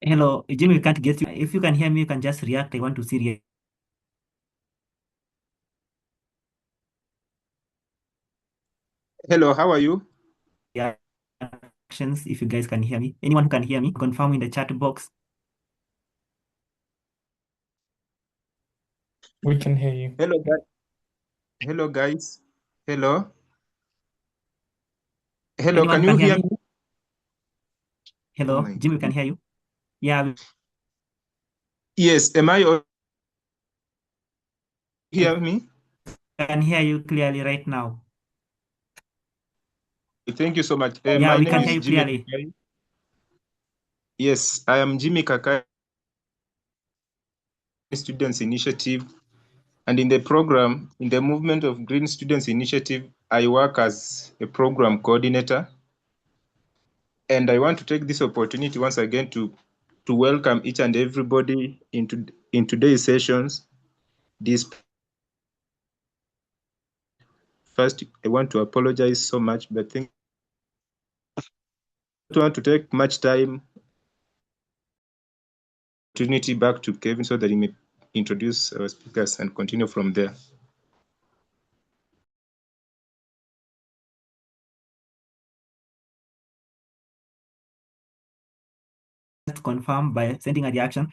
Hello, Jimmy, we can't get you. If you can hear me, you can just react. I want to see Hello, how are you? reactions. If you guys can hear me, anyone who can hear me, confirm in the chat box. We can hear you. Hello, guys. Hello, guys. Hello. Hello, Anyone can who you can hear hear me? me? Oh Hello, my Jimmy, we can God. hear you. Yeah, we Yes, am I hear me? can hear you clearly right now. Thank you so much. Yeah, My we name can hear is you Jimmy clearly. Kakai. Yes, I am Jimmy Kakai, Students Initiative. And in the program, in the movement of Green Students Initiative, I work as a program coordinator. And I want to take this opportunity once again to welcome each and everybody in today's sessions. This first, I want to apologize so much, but I don't want to take much time. Opportunity back to Kevin so that he may introduce our speakers and continue from there. Just confirm by sending a reaction.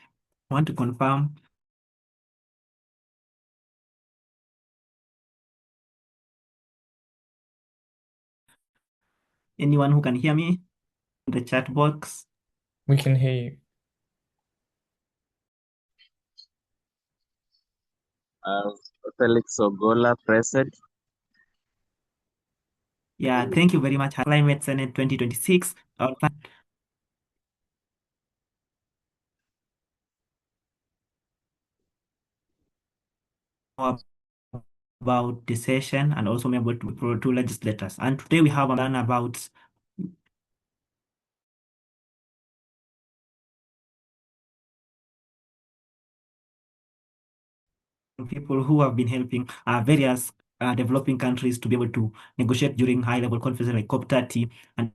I want to confirm. Anyone who can hear me in the chat box. We can hear you. Felix Ogola present. Yeah, thank you very much. Climate Senate 2026. About the session and also about two legislators. And today we have a learn about people who have been helping various developing countries to be able to negotiate during high-level conferences like COP30 and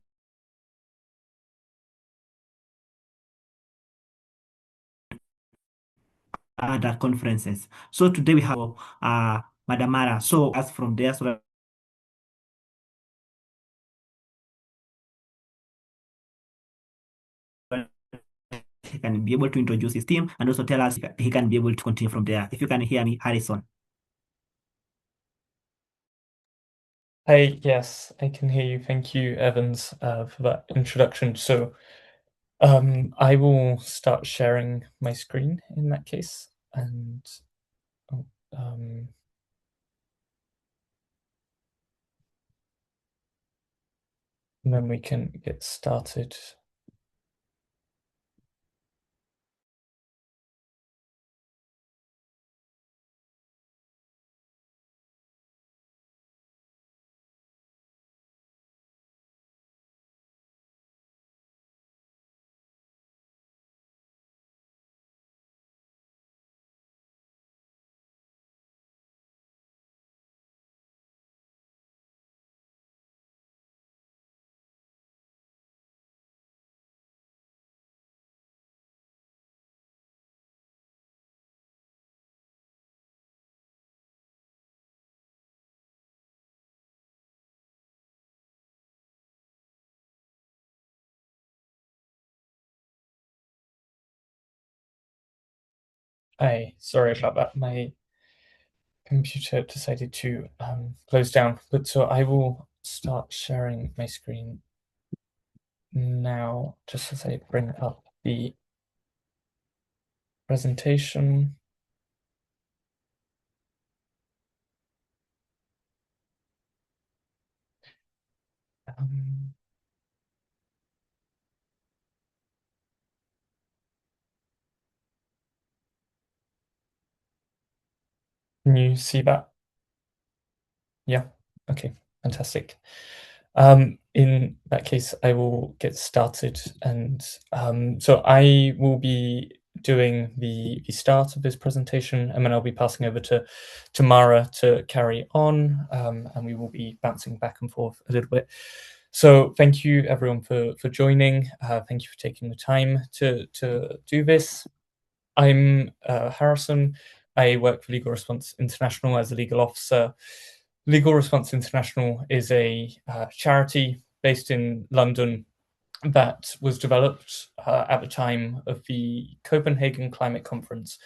other conferences. So today we have Madam Mara. So as from there, so that he can be able to introduce his team and also tell us if he can be able to continue from there. If you can hear me, Harrison. Yes, I can hear you. Thank you, Evans, for that introduction. So I will start sharing my screen in that case. And then we can get started. Sorry about that. My computer decided to close down. But so I will start sharing my screen now, just as I bring up the presentation. Can you see that? Yeah. Okay, fantastic. In that case, I will get started. And so I will be doing the start of this presentation, and then I'll be passing over to Mara to carry on, and we will be bouncing back and forth a little bit. So thank you everyone for joining. Thank you for taking the time to do this. I'm Harrison. I work for Legal Response International as a legal officer. Legal Response International is a charity based in London that was developed at the time of the Copenhagen Climate Conference,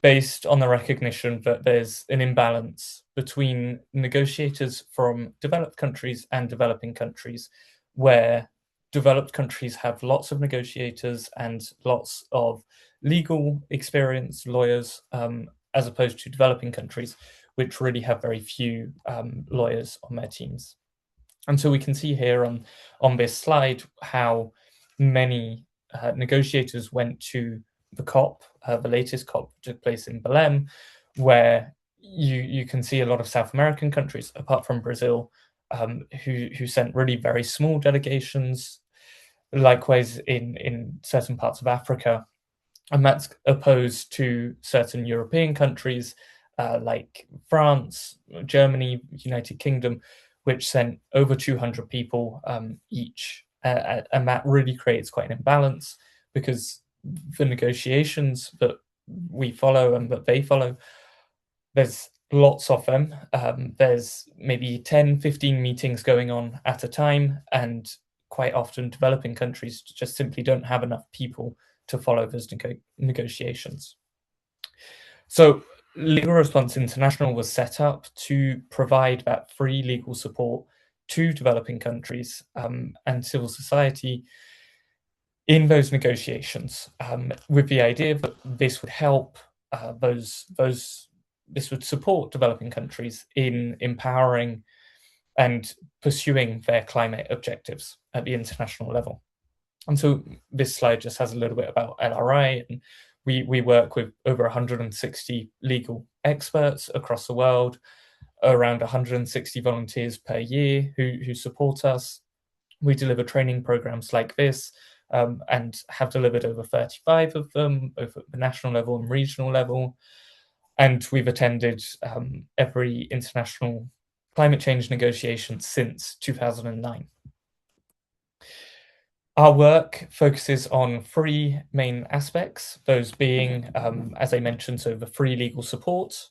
based on the recognition that there's an imbalance between negotiators from developed countries and developing countries, where developed countries have lots of negotiators and lots of legal experienced lawyers, as opposed to developing countries, which really have very few lawyers on their teams. And so we can see here on this slide how many negotiators went to the COP, the latest COP took place in Belém, where you can see a lot of South American countries, apart from Brazil, who sent really very small delegations. Likewise, in certain parts of Africa, and that's opposed to certain European countries like France, Germany, United Kingdom, which sent over 200 people each. And that really creates quite an imbalance, because the negotiations that we follow and that they follow, there's lots of them. There's maybe 10, 15 meetings going on at a time, and quite often developing countries just simply don't have enough people to follow those negotiations. So Legal Response International was set up to provide that free legal support to developing countries and civil society in those negotiations, with the idea that this would help this would support developing countries in empowering and pursuing their climate objectives at the international level. And so this slide just has a little bit about LRI, and we work with over 160 legal experts across the world, around 160 volunteers per year who support us. We deliver training programs like this, and have delivered over 35 of them, both at the national level and regional level. And we've attended every international climate change negotiation since 2009. Our work focuses on three main aspects, those being, as I mentioned, so the free legal support,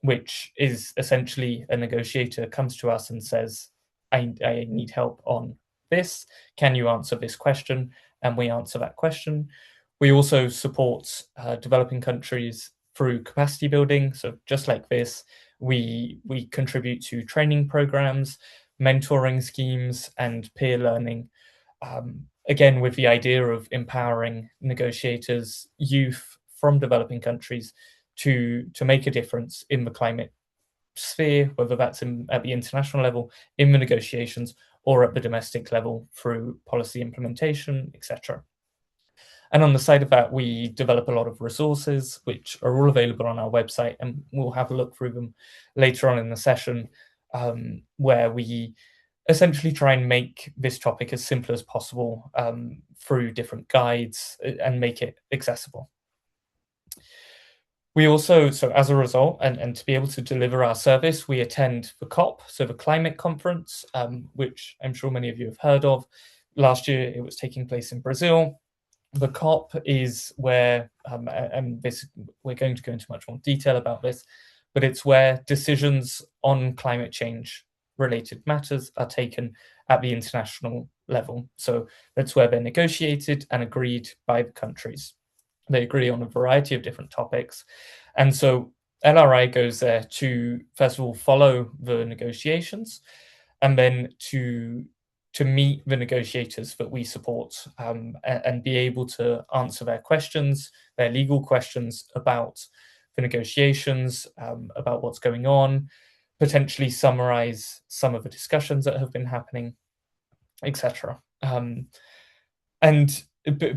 which is essentially a negotiator comes to us and says, I need help on this. Can you answer this question? And we answer that question. We also support developing countries through capacity building. So just like this, we contribute to training programs, mentoring schemes, and peer learning. Again, with the idea of empowering negotiators, youth from developing countries to make a difference in the climate sphere, whether that's at the international level, in the negotiations, or at the domestic level through policy implementation, etc. And on the side of that, we develop a lot of resources, which are all available on our website, and we'll have a look through them later on in the session, where we essentially try and make this topic as simple as possible through different guides and make it accessible. We also, so as a result, and to be able to deliver our service, we attend the COP, so the climate conference, which I'm sure many of you have heard of. Last year, it was taking place in Brazil. The COP is where, and this, we're going to go into much more detail about this, but it's where decisions on climate change related matters are taken at the international level. So that's where they're negotiated and agreed by the countries. They agree on a variety of different topics. And so LRI goes there to, first of all, follow the negotiations, and then to meet the negotiators that we support, and be able to answer their questions, their legal questions about the negotiations, about what's going on, potentially summarize some of the discussions that have been happening, etc. And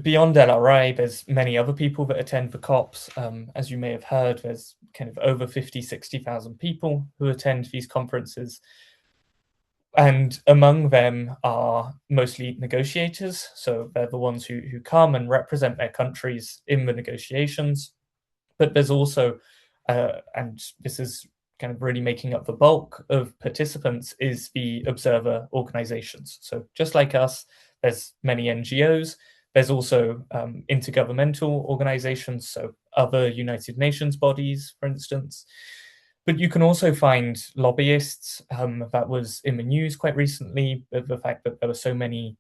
beyond LRI, there's many other people that attend the COPs. As you may have heard, there's kind of over 50, 60,000 people who attend these conferences. And among them are mostly negotiators. So they're the ones who come and represent their countries in the negotiations. But there's also, and this is kind of really making up the bulk of participants is the observer organizations. So just like us, there's many NGOs. There's also intergovernmental organizations, so other United Nations bodies, for instance. But you can also find lobbyists. That was in the news quite recently, the fact that there were so many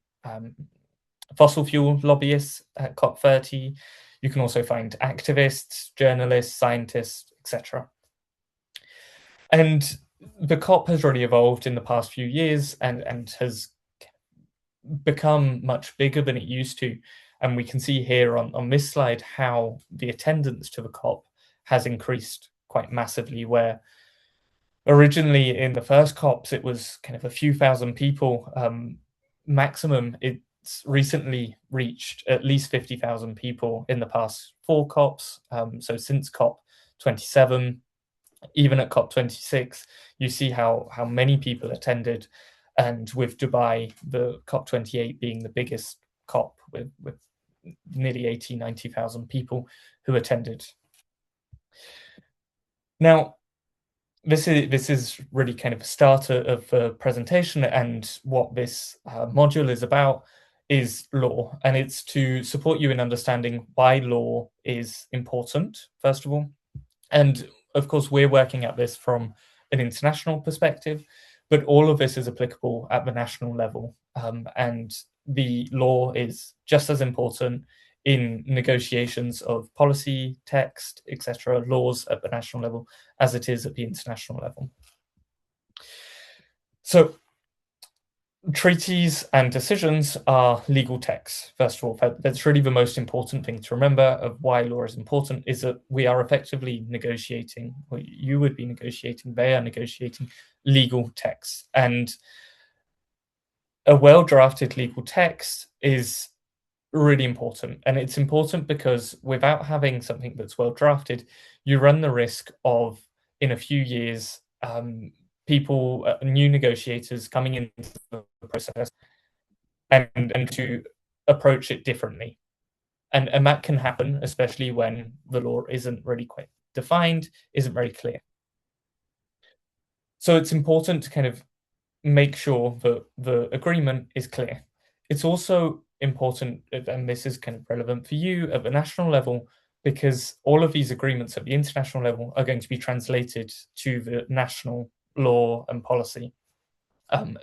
fossil fuel lobbyists at COP30. You can also find activists, journalists, scientists, etc. And the COP has really evolved in the past few years and has become much bigger than it used to. And we can see here on this slide how the attendance to the COP has increased quite massively, where originally in the first COPs, it was kind of a few thousand people maximum. It's recently reached at least 50,000 people in the past 4 COPs. So since COP 27, even at COP 26, you see how many people attended. And with Dubai, the COP 28 being the biggest COP with nearly 90,000 people who attended. Now, this is really kind of a starter of the presentation, and what this module is about is law, and it's to support you in understanding why law is important, first of all. And of course, we're working at this from an international perspective, but all of this is applicable at the national level. And the law is just as important in negotiations of policy, text, etc., laws at the national level, as it is at the international level. So treaties and decisions are legal texts. First of all, that's really the most important thing to remember of why law is important, is that we are effectively negotiating, or you would be negotiating, they are negotiating legal texts. And a well-drafted legal text is really important. And it's important because without having something that's well-drafted, you run the risk of, in a few years, people, new negotiators coming into the process and to approach it differently. And that can happen, especially when the law isn't really quite defined, isn't very clear. So it's important to kind of make sure that the agreement is clear. It's also important, and this is kind of relevant for you at the national level, because all of these agreements at the international level are going to be translated to the national law and policy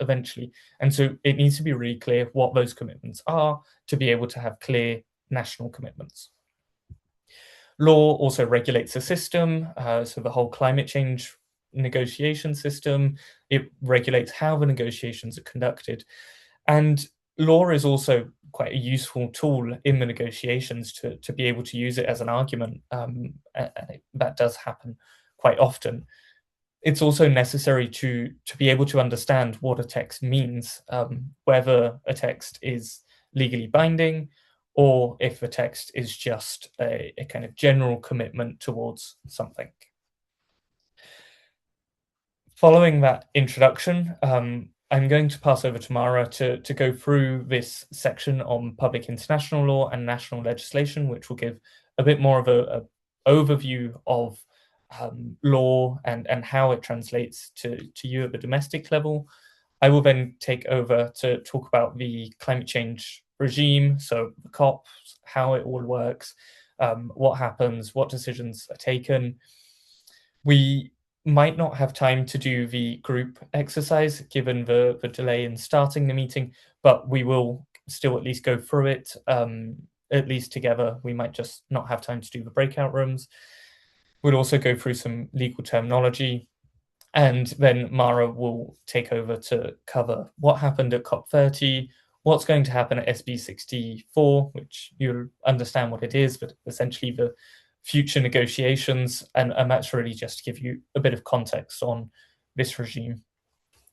eventually. And so it needs to be really clear what those commitments are to be able to have clear national commitments. Law also regulates the system, so the whole climate change negotiation system. It regulates how the negotiations are conducted. And law is also quite a useful tool in the negotiations to be able to use it as an argument. And that does happen quite often. It's also necessary to be able to understand what a text means, whether a text is legally binding or if the text is just a kind of general commitment towards something. Following that introduction, I'm going to pass over to Mara to go through this section on public international law and national legislation, which will give a bit more of an overview of law and how it translates to you at the domestic level. I will then take over to talk about the climate change regime, so the COPs, how it all works, what happens, what decisions are taken. We might not have time to do the group exercise given the delay in starting the meeting, but we will still at least go through it, at least together. We might just not have time to do the breakout rooms. We'll also go through some legal terminology, and then Mara will take over to cover what happened at COP30, what's going to happen at SB 64, which you'll understand what it is, but essentially the future negotiations, and that's really just to give you a bit of context on this regime.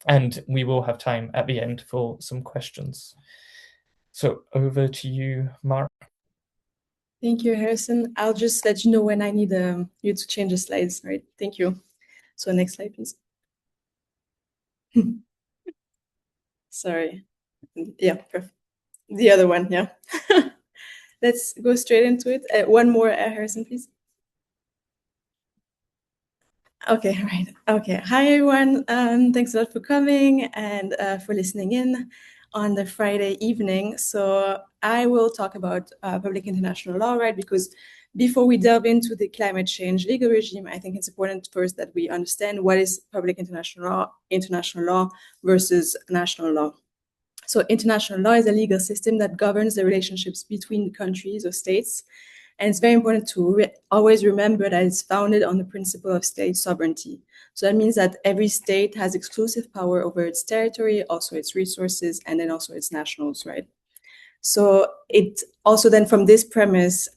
And we will have time at the end for some questions. So over to you, Mara. Thank you, Harrison. I'll just let you know when I need you to change the slides. All right, thank you. So next slide, please. Sorry. Yeah, perfect. The other one, yeah. Let's go straight into it. One more, Harrison, please. Okay, right. Okay. Hi, everyone. Thanks a lot for coming and for listening in on the Friday evening. So I will talk about public international law, right? Because before we delve into the climate change legal regime, I think it's important first that we understand what is public international law versus national law. So international law is a legal system that governs the relationships between countries or states. And it's very important to always remember that it's founded on the principle of state sovereignty. So that means that every state has exclusive power over its territory, also its resources, and then also its nationals, right? So it also then from this premise,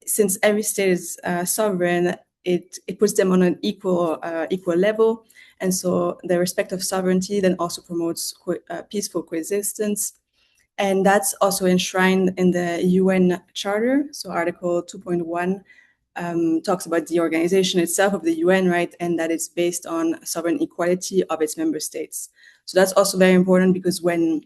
since every state is sovereign, it puts them on an equal level. And so the respect of sovereignty then also promotes peaceful coexistence. And that's also enshrined in the UN Charter. So Article 2.1 talks about the organization itself of the UN, right? And that it's based on sovereign equality of its member states. So that's also very important because when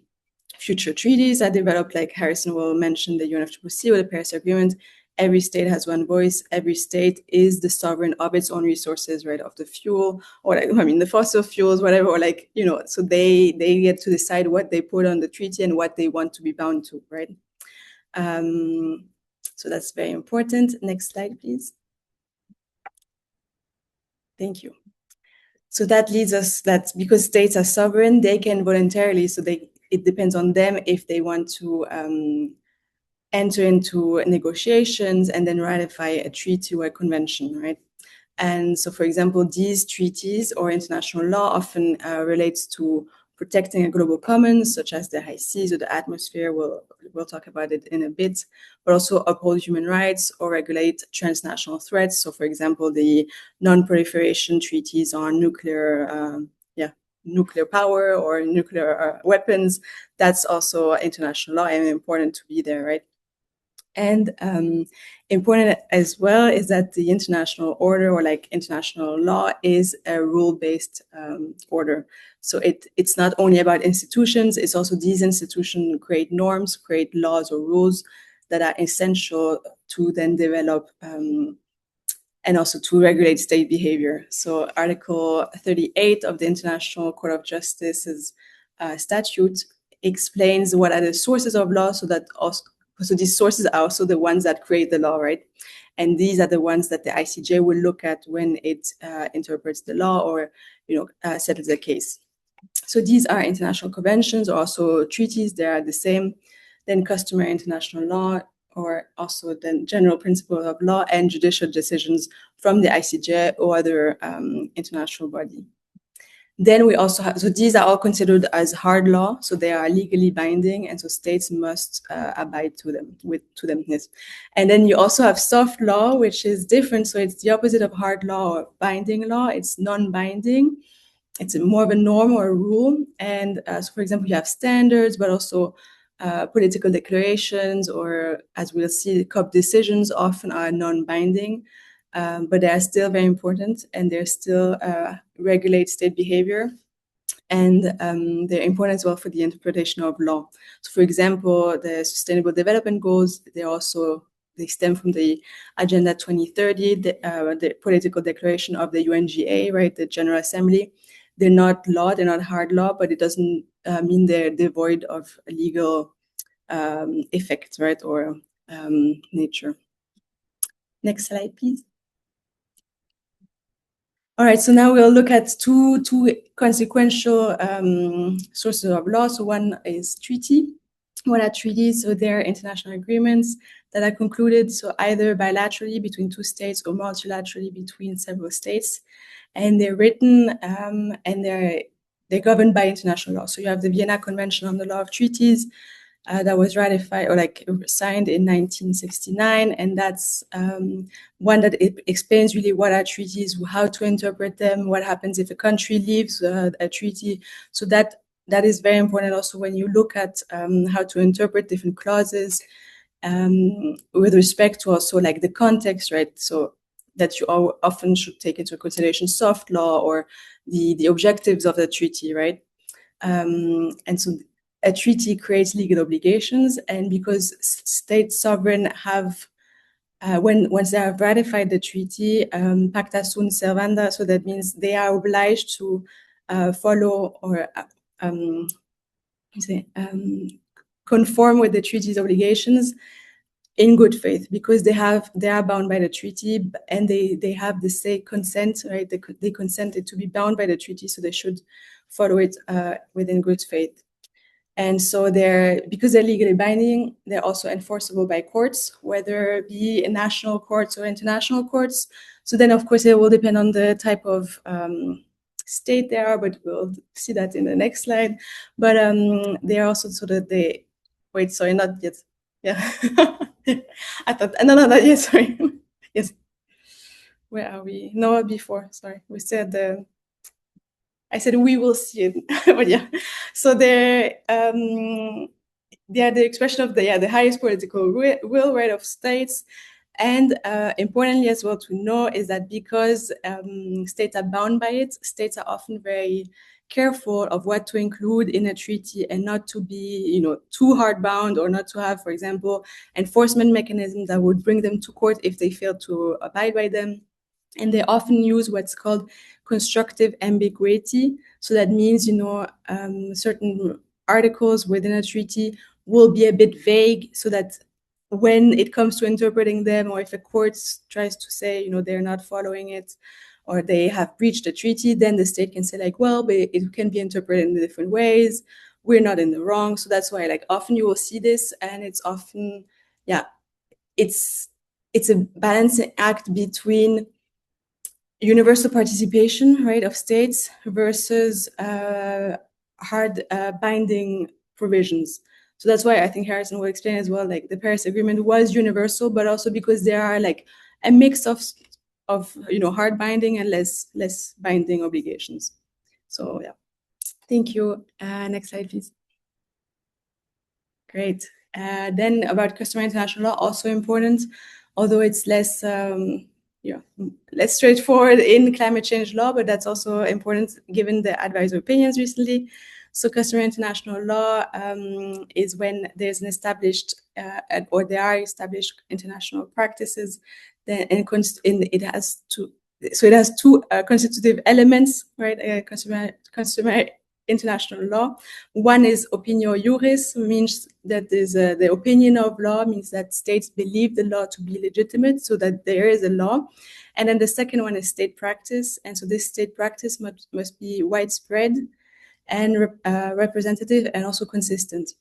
future treaties are developed, like Harrison will mention the UNFCCC or the Paris Agreement, every state has one voice. Every state is the sovereign of its own resources, right? Of the fuel, or the fossil fuels, whatever, or so they get to decide what they put on the treaty and what they want to be bound to, right? So that's very important. Next slide, please. Thank you. So that leads us that because states are sovereign, they can voluntarily, it depends on them if they want to enter into negotiations and then ratify a treaty or a convention, right? And so, for example, these treaties or international law often relates to protecting a global commons, such as the high seas or the atmosphere. We'll talk about it in a bit, but also uphold human rights or regulate transnational threats. So, for example, the non-proliferation treaties on nuclear power or nuclear weapons. That's also international law and important to be there, right? And important as well is that the international order or international law is a rule-based order. So it's not only about institutions, it's also these institutions create norms, create laws or rules that are essential to then develop and also to regulate state behavior. So Article 38 of the International Court of Justice's statute explains what are the sources of law, so these sources are also the ones that create the law, right? And these are the ones that the ICJ will look at when it interprets the law or settles the case. So these are international conventions or also treaties. They are the same. Then customary international law, or also the general principles of law and judicial decisions from the ICJ or other international body. Then we also have, so these are all considered as hard law, so they are legally binding, and so states must abide to them. Yes. And then you also have soft law, which is different. So it's the opposite of hard law or binding law. It's non-binding. It's more of a norm or a rule. And so, for example, you have standards, but also political declarations, or as we'll see, COP decisions often are non-binding. But they are still very important, and they still regulate state behavior, and they're important as well for the interpretation of law. So, for example, the Sustainable Development Goals, they stem from the Agenda 2030, the political declaration of the UNGA, right, the General Assembly. They're not law, they're not hard law, but it doesn't mean they're devoid of legal effect, right, or nature. Next slide, please. All right, so now we'll look at two consequential sources of law. So one is treaty. What are treaties? So they're international agreements that are concluded, so either bilaterally between two states or multilaterally between several states. And they're written and they're governed by international law. So you have the Vienna Convention on the Law of Treaties, that was ratified or signed in 1969, and that's one that it explains really what are treaties, how to interpret them, what happens if a country leaves a treaty. So that is very important also when you look at how to interpret different clauses with respect to also the context, right? So that you often should take into consideration soft law or the objectives of the treaty, right? And so a treaty creates legal obligations, and because states sovereign have once they have ratified the treaty, pacta sunt servanda, so that means they are obliged to follow or conform with the treaty's obligations in good faith, because they are bound by the treaty, and they have the say consent, right? They consented to be bound by the treaty, so they should follow it within good faith. And so because they're legally binding, they're also enforceable by courts, whether it be in national courts or international courts. So then, of course, it will depend on the type of state they are, but we'll see that in the next slide. But they are also wait, sorry, not yet. Yeah. I thought, no, not yet, sorry. Yes. Where are we? No, before, sorry. We said I said we will see it, but yeah. So they are the expression of the highest political will, right, of states. And importantly as well to know is that because states are bound by it, states are often very careful of what to include in a treaty and not to be, too hard bound, or not to have, for example, enforcement mechanisms that would bring them to court if they fail to abide by them. And they often use what's called constructive ambiguity. So that means, certain articles within a treaty will be a bit vague, so that when it comes to interpreting them, or if a court tries to say, they're not following it, or they have breached the treaty, then the state can say like, well, but it can be interpreted in different ways. We're not in the wrong. So that's why, like, often you will see this, and it's often, it's a balancing act between universal participation, right, of states versus hard binding provisions. So that's why I think Harrison will explain as well, like the Paris Agreement was universal, but also because there are like a mix of hard binding and less binding obligations. So yeah, thank you. Next slide, please. Great. Then about customary international law, also important, although it's less straightforward in climate change law, but that's also important given the advisory opinions recently. So customary international law is when there's an established or there are established international practices, then it has two constitutive elements, right? Customary international law. One is opinio juris, means that there's the opinion of law, means that states believe the law to be legitimate, so that there is a law. And then the second one is state practice, and so this state practice must be widespread and representative and also consistent.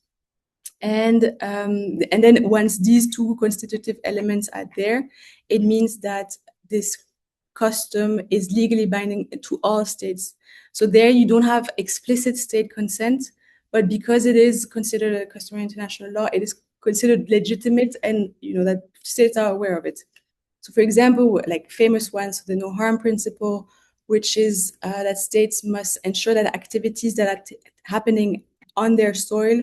And then once these two constitutive elements are there, it means that this custom is legally binding to all states. So there you don't have explicit state consent, but because it is considered a customary international law, it is considered legitimate, and that states are aware of it. So for example, like famous ones, the no harm principle, which is that states must ensure that activities that are happening on their soil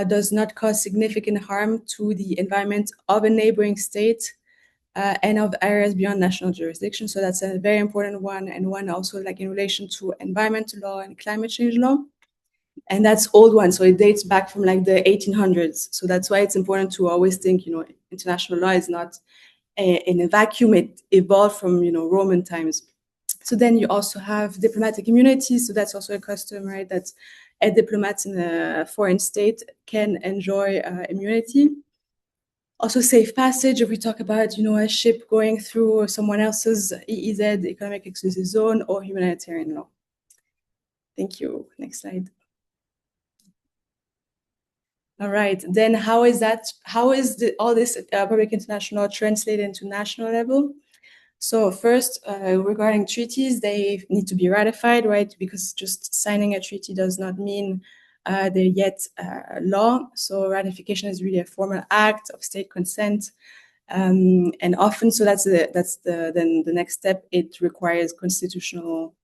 does not cause significant harm to the environment of a neighboring state and of areas beyond national jurisdiction. So that's a very important one, and one also like in relation to environmental law and climate change law. And that's old one, so it dates back from like the 1800s. So that's why it's important to always think, international law is not in a vacuum. It evolved from, Roman times. So then you also have diplomatic immunity. So that's also a custom, right? That a diplomat in a foreign state can enjoy immunity. Also safe passage, if we talk about, a ship going through someone else's EEZ, economic exclusive zone, or humanitarian law. Thank you. Next slide. All right, then how is all this public international law translated into national level? So first, regarding treaties, they need to be ratified, right? Because just signing a treaty does not mean they're yet law. So ratification is really a formal act of state consent, and often, so that's then the next step. It requires constitutional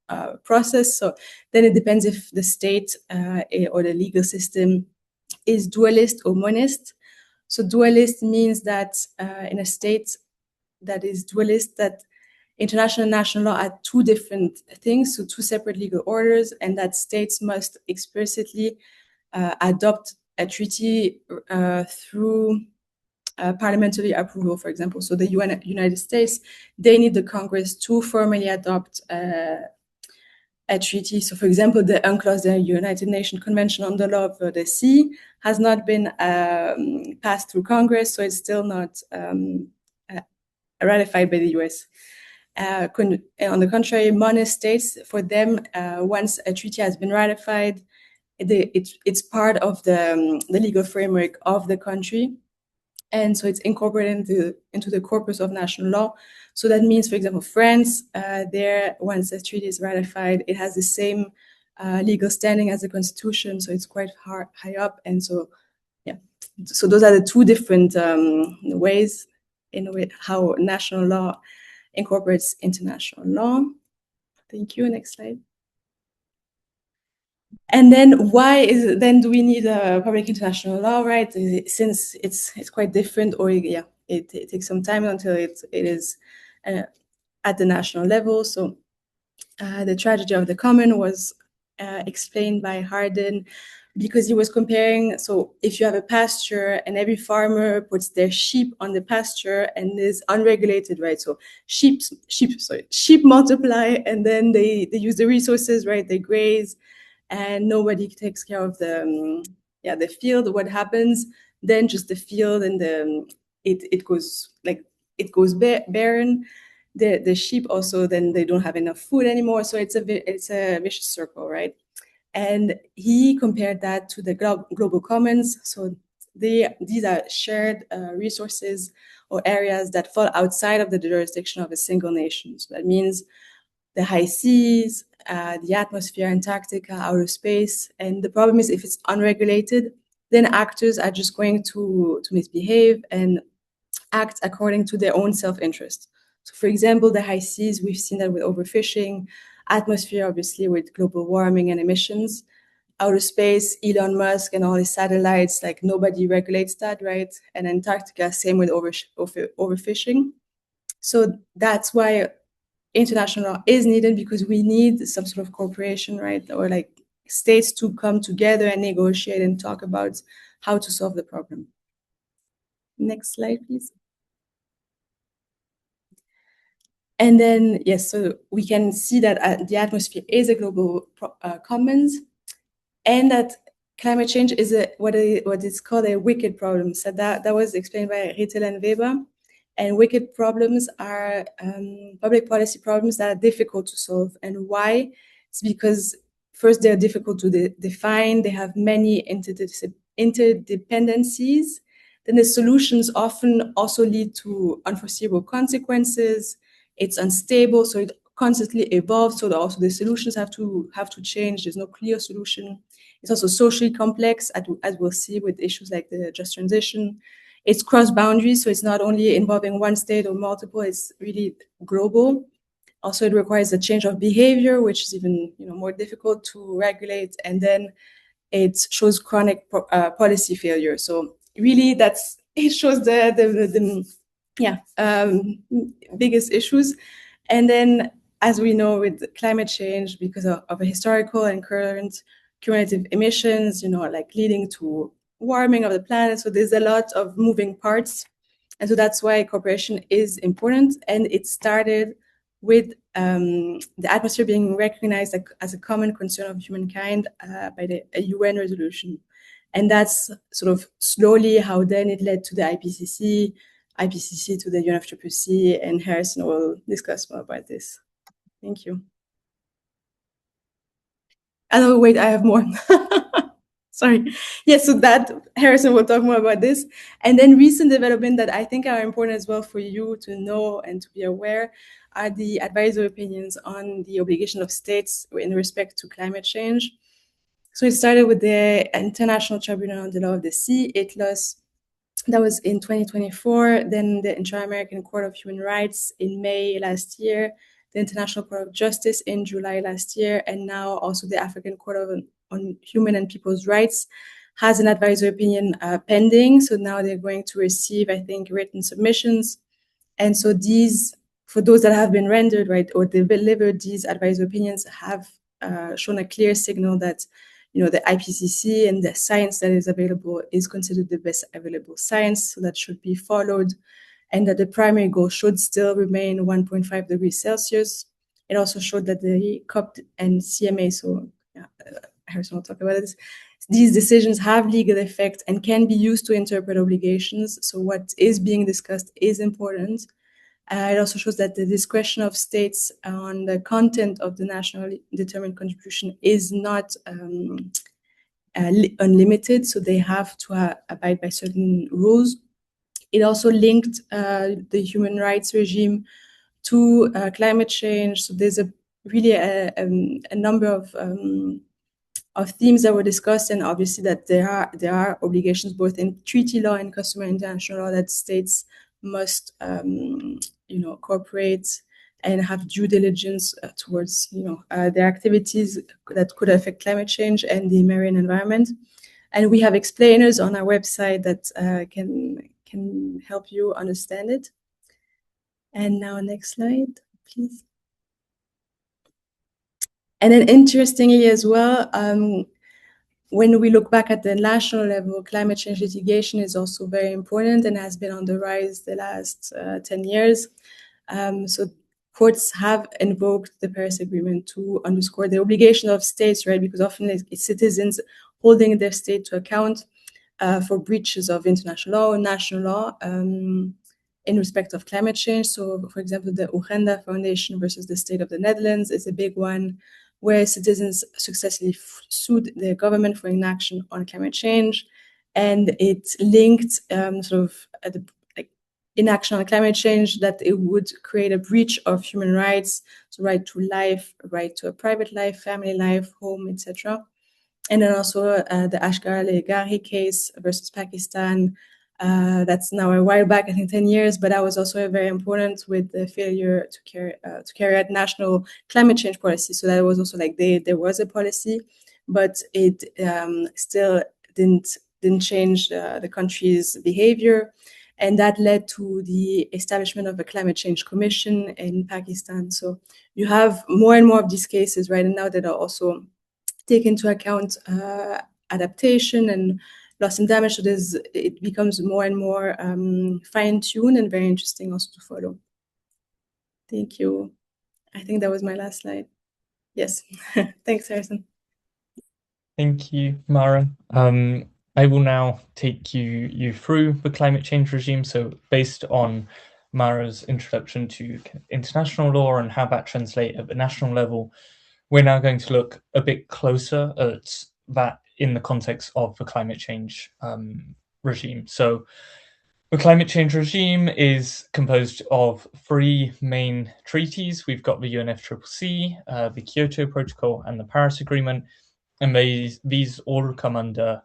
process. So then it depends if the state or the legal system is dualist or monist. So dualist means that in a state that is dualist, that international and national law are two different things, so two separate legal orders, and that states must explicitly adopt a treaty through parliamentary approval, for example. So the United States, they need the Congress to formally adopt a treaty. So, for example, the UNCLOS, the United Nations Convention on the Law of the Sea, has not been passed through Congress, so it's still not ratified by the US. On the contrary, monarch states, for them, once a treaty has been ratified, it's part of the legal framework of the country. And so it's incorporated into the corpus of national law. So that means, for example, France, there, once a treaty is ratified, it has the same legal standing as the constitution. So it's quite high up. And so, yeah, so those are the two different ways in which how national law incorporates international law. Thank you. Next slide. And then do we need a public international law, right? Since it's quite different, or yeah, it takes some time until it is at the national level. So the tragedy of the common was explained by Harden, because he was comparing, so if you have a pasture and every farmer puts their sheep on the pasture and is unregulated, right? So sheep multiply, and then they use the resources, right? They graze, and nobody takes care of the field. What happens then? Just the field and it goes barren. The sheep also, then they don't have enough food anymore. So it's a vicious circle, right? And he compared that to the global commons. So these are shared resources or areas that fall outside of the jurisdiction of a single nation. So that means the high seas, the atmosphere, Antarctica, outer space. And the problem is, if it's unregulated, then actors are just going to misbehave and act according to their own self-interest. So, for example, the high seas, we've seen that with overfishing, atmosphere, obviously, with global warming and emissions. Outer space, Elon Musk and all his satellites, like nobody regulates that, right? And Antarctica, same with overfishing. So that's why international law is needed, because we need some sort of cooperation, right? Or like states to come together and negotiate and talk about how to solve the problem. Next slide, please. And then, yes, so we can see that the atmosphere is a global commons, and that climate change is what is called a wicked problem. So that was explained by Rittel and Weber. And wicked problems are public policy problems that are difficult to solve. And why? It's because first, they're difficult to define. They have many interdependencies. Then the solutions often also lead to unforeseeable consequences. It's unstable, so it constantly evolves. So also the solutions have to change. There's no clear solution. It's also socially complex, as we'll see with issues like the just transition. It's cross boundaries, so it's not only involving one state or multiple. It's really global. Also, it requires a change of behavior, which is even more difficult to regulate. And then it shows chronic policy failure. So really, it shows the biggest issues. And then, as we know, with climate change, because of a historical and current cumulative emissions, like leading to warming of the planet. So there's a lot of moving parts. And so that's why cooperation is important. And it started with the atmosphere being recognized as a common concern of humankind by the UN resolution. And that's sort of slowly how then it led to the IPCC to the UNFCCC, and Harrison will discuss more about this. Thank you. Oh, wait, I have more. Sorry. Yes, so that Harrison will talk more about this. And then recent development that I think are important as well for you to know and to be aware are the advisory opinions on the obligation of states in respect to climate change. So it started with the International Tribunal on the Law of the Sea, ITLOS. That was in 2024. Then the Inter-American Court of Human Rights in May last year, the International Court of Justice in July last year, and now also the African Court on Human and People's Rights has an advisory opinion pending. So now they're going to receive, I think, written submissions. And so these, for those that have been rendered, right, or delivered, these advisory opinions have shown a clear signal that the IPCC and the science that is available is considered the best available science, so that should be followed, and that the primary goal should still remain 1.5 degrees Celsius. It also showed that the COP and CMA, so Harrison will talk about this, these decisions have legal effect and can be used to interpret obligations. So what is being discussed is important. It also shows that the discretion of states on the content of the nationally determined contribution is not unlimited, so they have to abide by certain rules. It also linked the human rights regime to climate change. So there's really a number of themes that were discussed, and obviously that there are obligations both in treaty law and customary international law that states must cooperate and have due diligence towards their activities that could affect climate change and the marine environment. And we have explainers on our website that can help you understand it. And now next slide, please. And then interestingly as well, when we look back at the national level, climate change litigation is also very important and has been on the rise the last 10 years. So courts have invoked the Paris Agreement to underscore the obligation of states, right? Because often it's citizens holding their state to account for breaches of international law or national law in respect of climate change. So, for example, the Urgenda Foundation versus the State of the Netherlands is a big one, where citizens successfully sued the government for inaction on climate change, and it linked inaction on climate change that it would create a breach of human rights, so right to life, right to a private life, family life, home, etc. And then also the Ashgar Legari case versus Pakistan. That's now a while back, I think 10 years, but that was also very important with the failure to carry out national climate change policy. So that was also like there was a policy, but it still didn't change the country's behavior. And that led to the establishment of a climate change commission in Pakistan. So you have more and more of these cases right now that are also take into account adaptation and loss and damage. So it becomes more and more fine-tuned and very interesting also to follow. Thank you. I think that was my last slide. Yes. Thanks, Harrison. Thank you, Mara. I will now take you through the climate change regime. So based on Mara's introduction to international law and how that translates at the national level, we're now going to look a bit closer at that in the context of the climate change regime. So the climate change regime is composed of three main treaties. We've got the UNFCCC, the Kyoto Protocol, and the Paris Agreement. And these all come under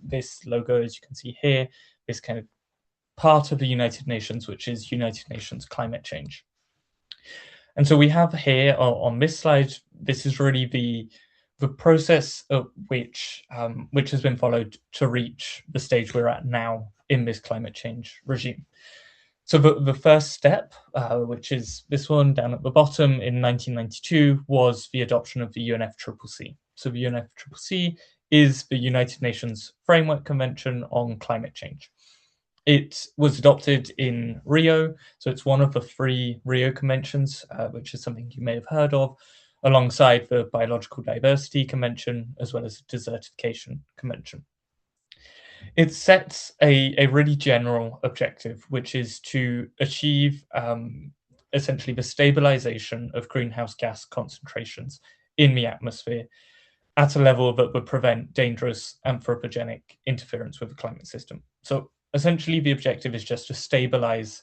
this logo, as you can see here, this kind of part of the United Nations, which is United Nations climate change. And so we have here on this slide, this is really the process of which has been followed to reach the stage we're at now in this climate change regime. So the first step, which is this one down at the bottom in 1992, was the adoption of the UNFCCC. So the UNFCCC is the United Nations Framework Convention on Climate Change. It was adopted in Rio, so it's one of the three Rio Conventions, which is something you may have heard of, alongside the Biological Diversity Convention, as well as the Desertification Convention. It sets a really general objective, which is to achieve essentially the stabilization of greenhouse gas concentrations in the atmosphere at a level that would prevent dangerous anthropogenic interference with the climate system. So essentially, the objective is just to stabilize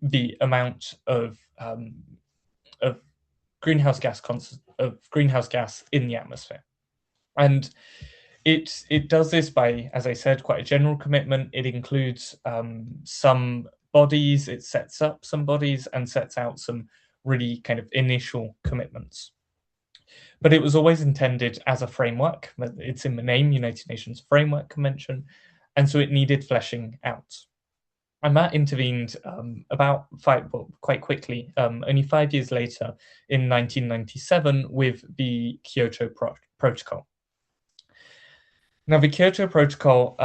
the amount of greenhouse gas in the atmosphere, and it does this by, as I said, quite a general commitment. It includes some bodies, it sets up some bodies, and sets out some really kind of initial commitments. But it was always intended as a framework. It's in the name, United Nations Framework Convention, and so it needed fleshing out. And that intervened quite quickly, only 5 years later, in 1997, with the Kyoto Protocol. Now, the Kyoto Protocol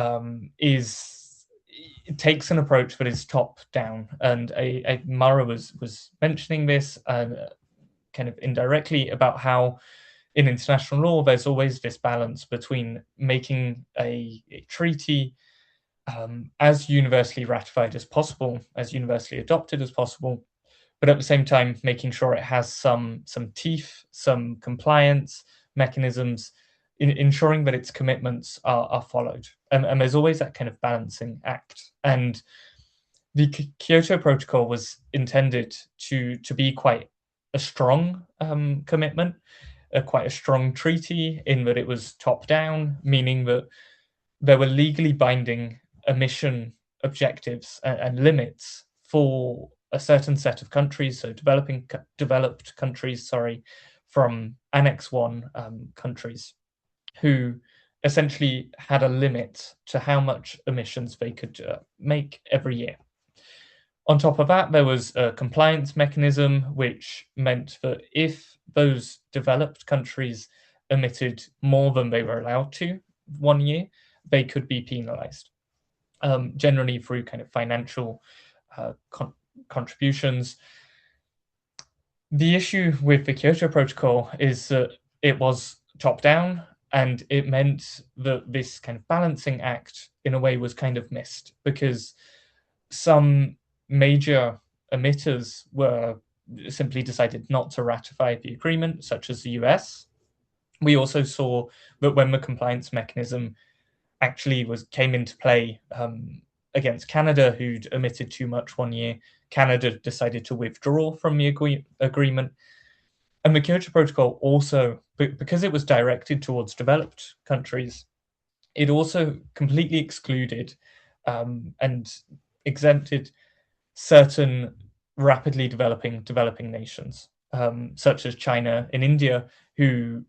it takes an approach that is top down, and Mara was mentioning this kind of indirectly about how in international law there's always this balance between making a treaty as universally ratified as possible, as universally adopted as possible, but at the same time making sure it has some teeth, some compliance mechanisms, ensuring that its commitments are followed. And there's always that kind of balancing act. And the Kyoto Protocol was intended to be quite a strong commitment, quite a strong treaty in that it was top down, meaning that there were legally binding emission objectives and limits for a certain set of countries, so developed countries, from Annex 1 countries, who essentially had a limit to how much emissions they could make every year. On top of that, there was a compliance mechanism, which meant that if those developed countries emitted more than they were allowed to 1 year, they could be penalized, generally through kind of financial contributions. The issue with the Kyoto Protocol is that it was top down, and it meant that this kind of balancing act in a way was kind of missed, because some major emitters were simply decided not to ratify the agreement, such as the US. We also saw that when the compliance mechanism actually came into play against Canada, who'd emitted too much 1 year, Canada decided to withdraw from the agreement. And the Kyoto Protocol also, because it was directed towards developed countries, it also completely excluded and exempted certain rapidly developing nations, such as China and India, who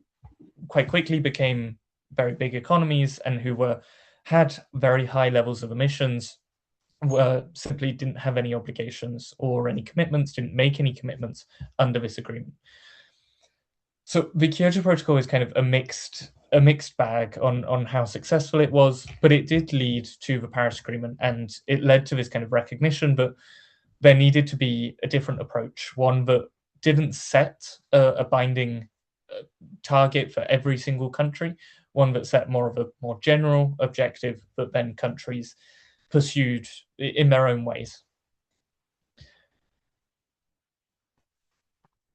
quite quickly became very big economies and who had very high levels of emissions, simply didn't have any obligations or any commitments, didn't make any commitments under this agreement. So the Kyoto Protocol is kind of a mixed bag on how successful it was, but it did lead to the Paris Agreement, and it led to this kind of recognition that there needed to be a different approach, one that didn't set a binding target for every single country, one that set more of a more general objective that then countries pursued in their own ways.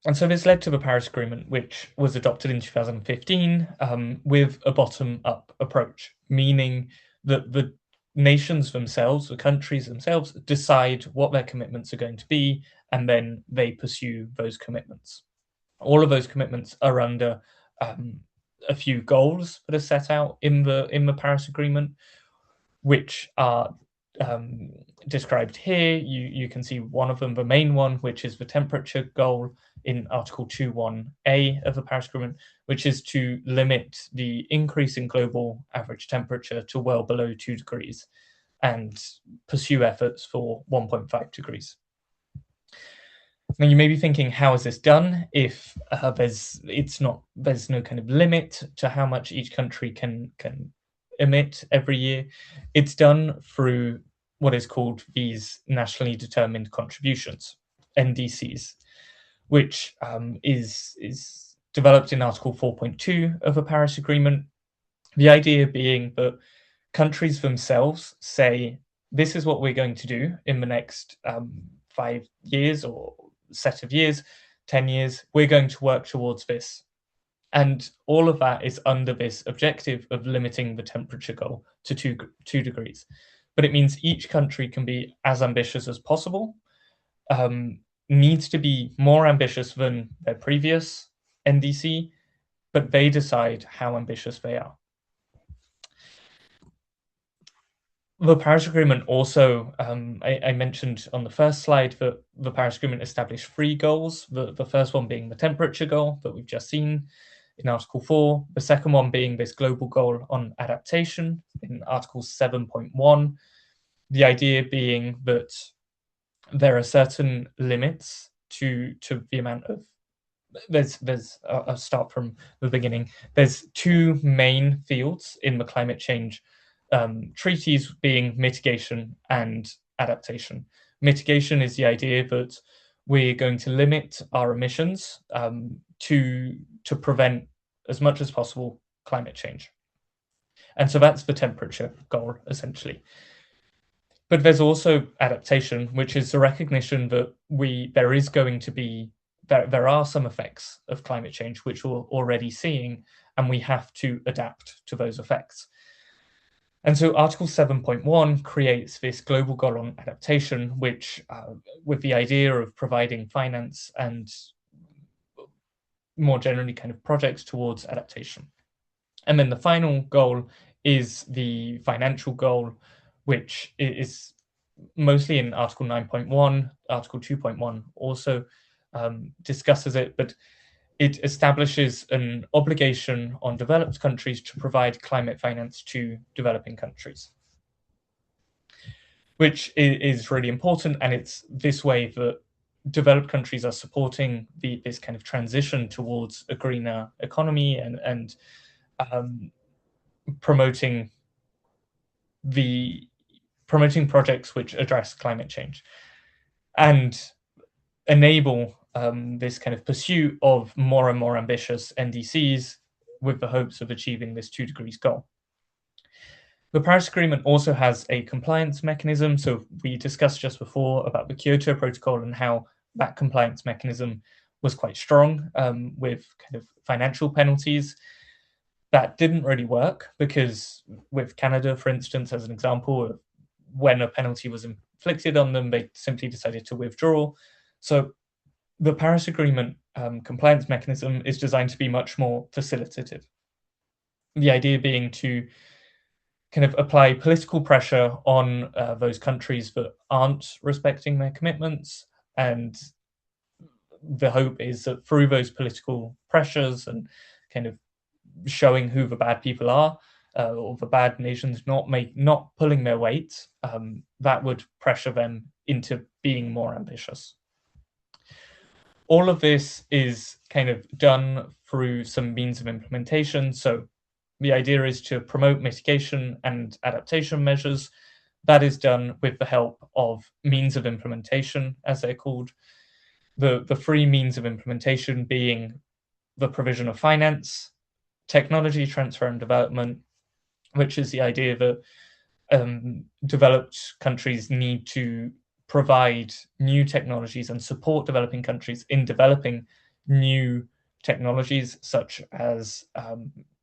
And so this led to the Paris Agreement, which was adopted in 2015 with a bottom-up approach, meaning that the nations themselves, the countries themselves, decide what their commitments are going to be, and then they pursue those commitments. All of those commitments are under a few goals that are set out in the Paris Agreement, which are described here. You can see one of them, the main one, which is the temperature goal in Article 2.1a of the Paris Agreement, which is to limit the increase in global average temperature to well below 2 degrees and pursue efforts for 1.5 degrees. Now you may be thinking, how is this done if there's no kind of limit to how much each country can emit every year? It's done through what is called these nationally determined contributions, NDCs, which is developed in Article 4.2 of the Paris Agreement. The idea being that countries themselves say, this is what we're going to do in the next 5 years or set of years, 10 years, we're going to work towards this. And all of that is under this objective of limiting the temperature goal to 2 degrees. But it means each country can be as ambitious as possible, needs to be more ambitious than their previous NDC, but they decide how ambitious they are. The Paris Agreement also, I mentioned on the first slide that the Paris Agreement established 3 goals, the first one being the temperature goal that we've just seen in Article 4, the second one being this global goal on adaptation in Article 7.1, the idea being that there are certain limits to the amount of I'll start from the beginning. There's two main fields in the climate change treaties, being mitigation and adaptation. Mitigation is the idea that we're going to limit our emissions to prevent as much as possible climate change. And so that's the temperature goal, essentially. But there's also adaptation, which is the recognition that there are some effects of climate change which we're already seeing, and we have to adapt to those effects. And so Article 7.1 creates this global goal on adaptation, which, with the idea of providing finance and more generally kind of projects towards adaptation. And then the final goal is the financial goal, which is mostly in Article 9.1. Article 2.1 also discusses it, but it establishes an obligation on developed countries to provide climate finance to developing countries, which is really important. And it's this way that developed countries are supporting this kind of transition towards a greener economy and promoting projects which address climate change and enable this kind of pursuit of more and more ambitious NDCs with the hopes of achieving this 2 degrees goal. The Paris Agreement also has a compliance mechanism. So we discussed just before about the Kyoto Protocol and how that compliance mechanism was quite strong with kind of financial penalties. That didn't really work because with Canada, for instance, as an example, when a penalty was inflicted on them, they simply decided to withdraw. So the Paris Agreement compliance mechanism is designed to be much more facilitative. The idea being to kind of apply political pressure on those countries that aren't respecting their commitments. And the hope is that through those political pressures and kind of showing who the bad people are, or the bad nations not pulling their weight, that would pressure them into being more ambitious. All of this is kind of done through some means of implementation. So the idea is to promote mitigation and adaptation measures. That is done with the help of means of implementation, as they're called. The three means of implementation being the provision of finance, technology transfer and development, which is the idea that developed countries need to provide new technologies and support developing countries in developing new technologies such as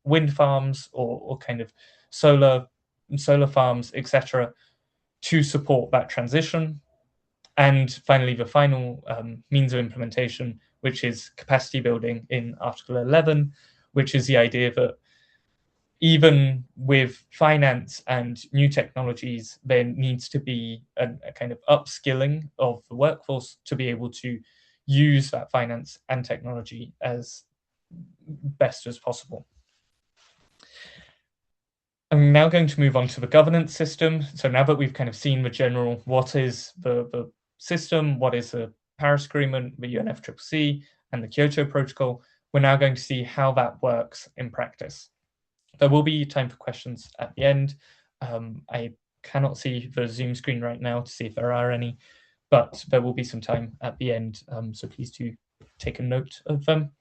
wind farms or kind of solar farms, etc., to support that transition. And finally, the final means of implementation, which is capacity building in Article 11, which is the idea that even with finance and new technologies, there needs to be a kind of upskilling of the workforce to be able to use that finance and technology as best as possible. I'm now going to move on to the governance system. So now that we've kind of seen the general, what is the system, what is the Paris Agreement, the UNFCCC, and the Kyoto Protocol, we're now going to see how that works in practice. There will be time for questions at the end. I cannot see the Zoom screen right now to see if there are any, but there will be some time at the end, so please do take a note of them.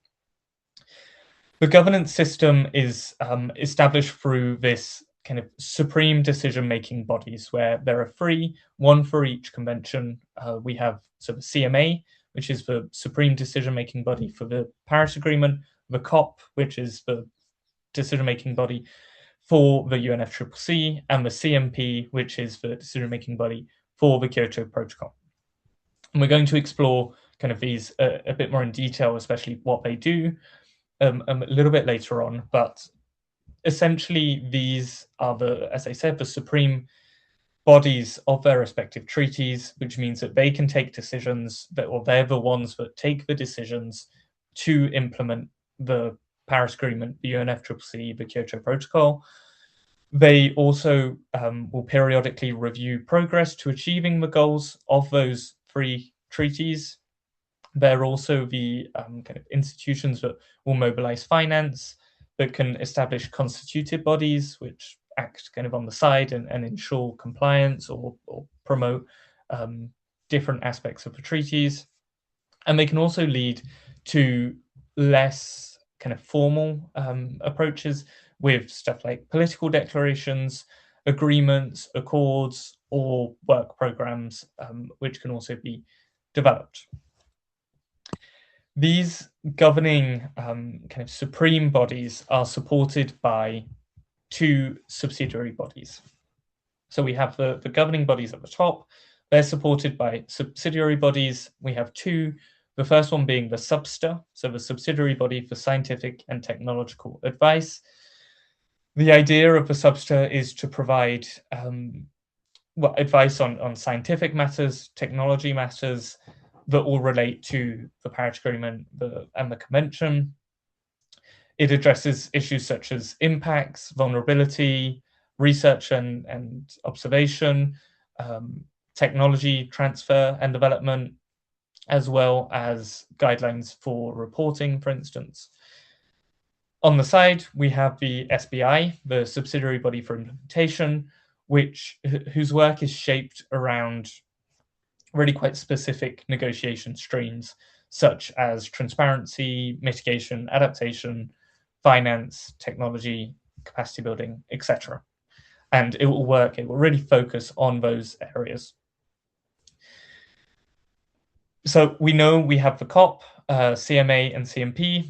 The governance system is established through this kind of supreme decision-making bodies where there are three, one for each convention. We have the CMA, which is the supreme decision-making body for the Paris Agreement, the COP, which is the decision-making body for the UNFCCC, and the CMP, which is the decision-making body for the Kyoto Protocol. And we're going to explore kind of these a bit more in detail, especially what they do, a little bit later on. But essentially, these are as I said, the supreme bodies of their respective treaties, which means that they can take decisions or they're the ones that take the decisions to implement the Paris Agreement, the UNFCCC, the Kyoto Protocol. They also will periodically review progress to achieving the goals of those three treaties. They're also the kind of institutions that will mobilize finance, that can establish constituted bodies, which act kind of on the side and ensure compliance or promote different aspects of the treaties. And they can also lead to less kind of formal approaches with stuff like political declarations, agreements, accords, or work programs, which can also be developed. These governing kind of supreme bodies are supported by two subsidiary bodies. So we have the governing bodies at the top. They're supported by subsidiary bodies. We have two, the first one being the SUBSTA, so the subsidiary body for scientific and technological advice. The idea of the SUBSTA is to provide advice on scientific matters, technology matters, that all relate to the Paris Agreement and the Convention. It addresses issues such as impacts, vulnerability, research and observation, technology transfer and development, as well as guidelines for reporting, for instance. On the side, we have the SBI, the subsidiary body for implementation, whose work is shaped around really quite specific negotiation streams, such as transparency, mitigation, adaptation, finance, technology, capacity building, etc. And it will really focus on those areas. So we know we have the COP, CMA and CMP,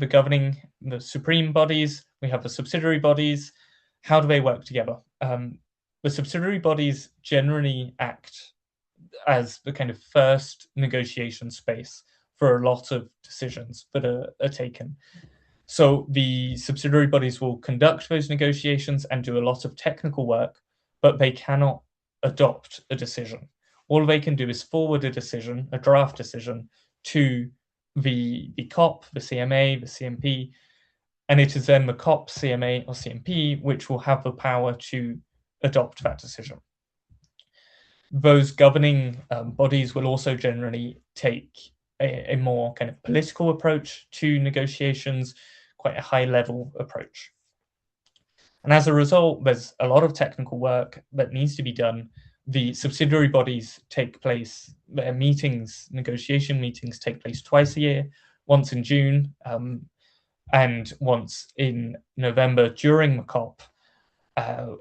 the supreme bodies. We have the subsidiary bodies. How do they work together? The subsidiary bodies generally act as the kind of first negotiation space for a lot of decisions that are taken. So the subsidiary bodies will conduct those negotiations and do a lot of technical work, but they cannot adopt a decision. All they can do is forward a decision, a draft decision, to the COP, the CMA, the CMP, and it is then the COP, CMA, or CMP which will have the power to adopt that decision. Those governing bodies will also generally take a more kind of political approach to negotiations, quite a high-level approach. And as a result, there's a lot of technical work that needs to be done. The subsidiary bodies their meetings, negotiation meetings take place twice a year, once in June and once in November during the COP.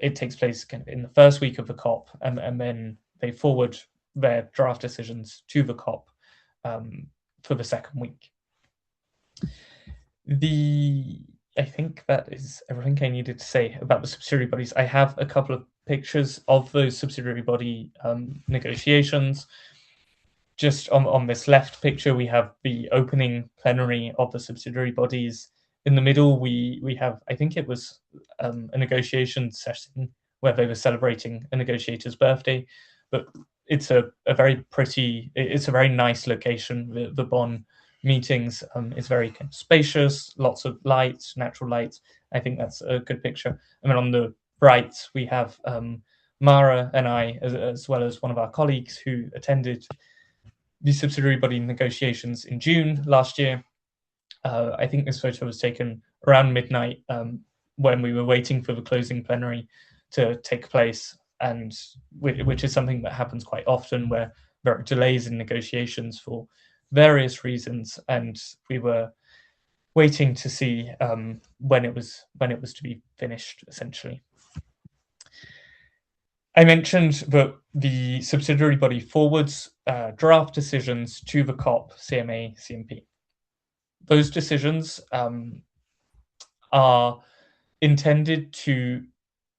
It takes place kind of in the first week of the COP, and then they forward their draft decisions to the COP for the second week. I think that is everything I needed to say about the subsidiary bodies. I have a couple of pictures of those subsidiary body negotiations. Just on this left picture, we have the opening plenary of the subsidiary bodies. In the middle, we have, I think it was a negotiation session where they were celebrating a negotiator's birthday, but it's a very nice location. The Bonn meetings is very kind of spacious, lots of lights, natural lights. I think that's a good picture. And then on the right, we have Mara and I, as well as one of our colleagues who attended the subsidiary body negotiations in June last year. I think this photo was taken around midnight when we were waiting for the closing plenary to take place, and which is something that happens quite often, where there are delays in negotiations for various reasons, and we were waiting to see when it was to be finished, essentially. I mentioned that the subsidiary body forwards draft decisions to the COP, CMA, CMP. Those decisions are intended to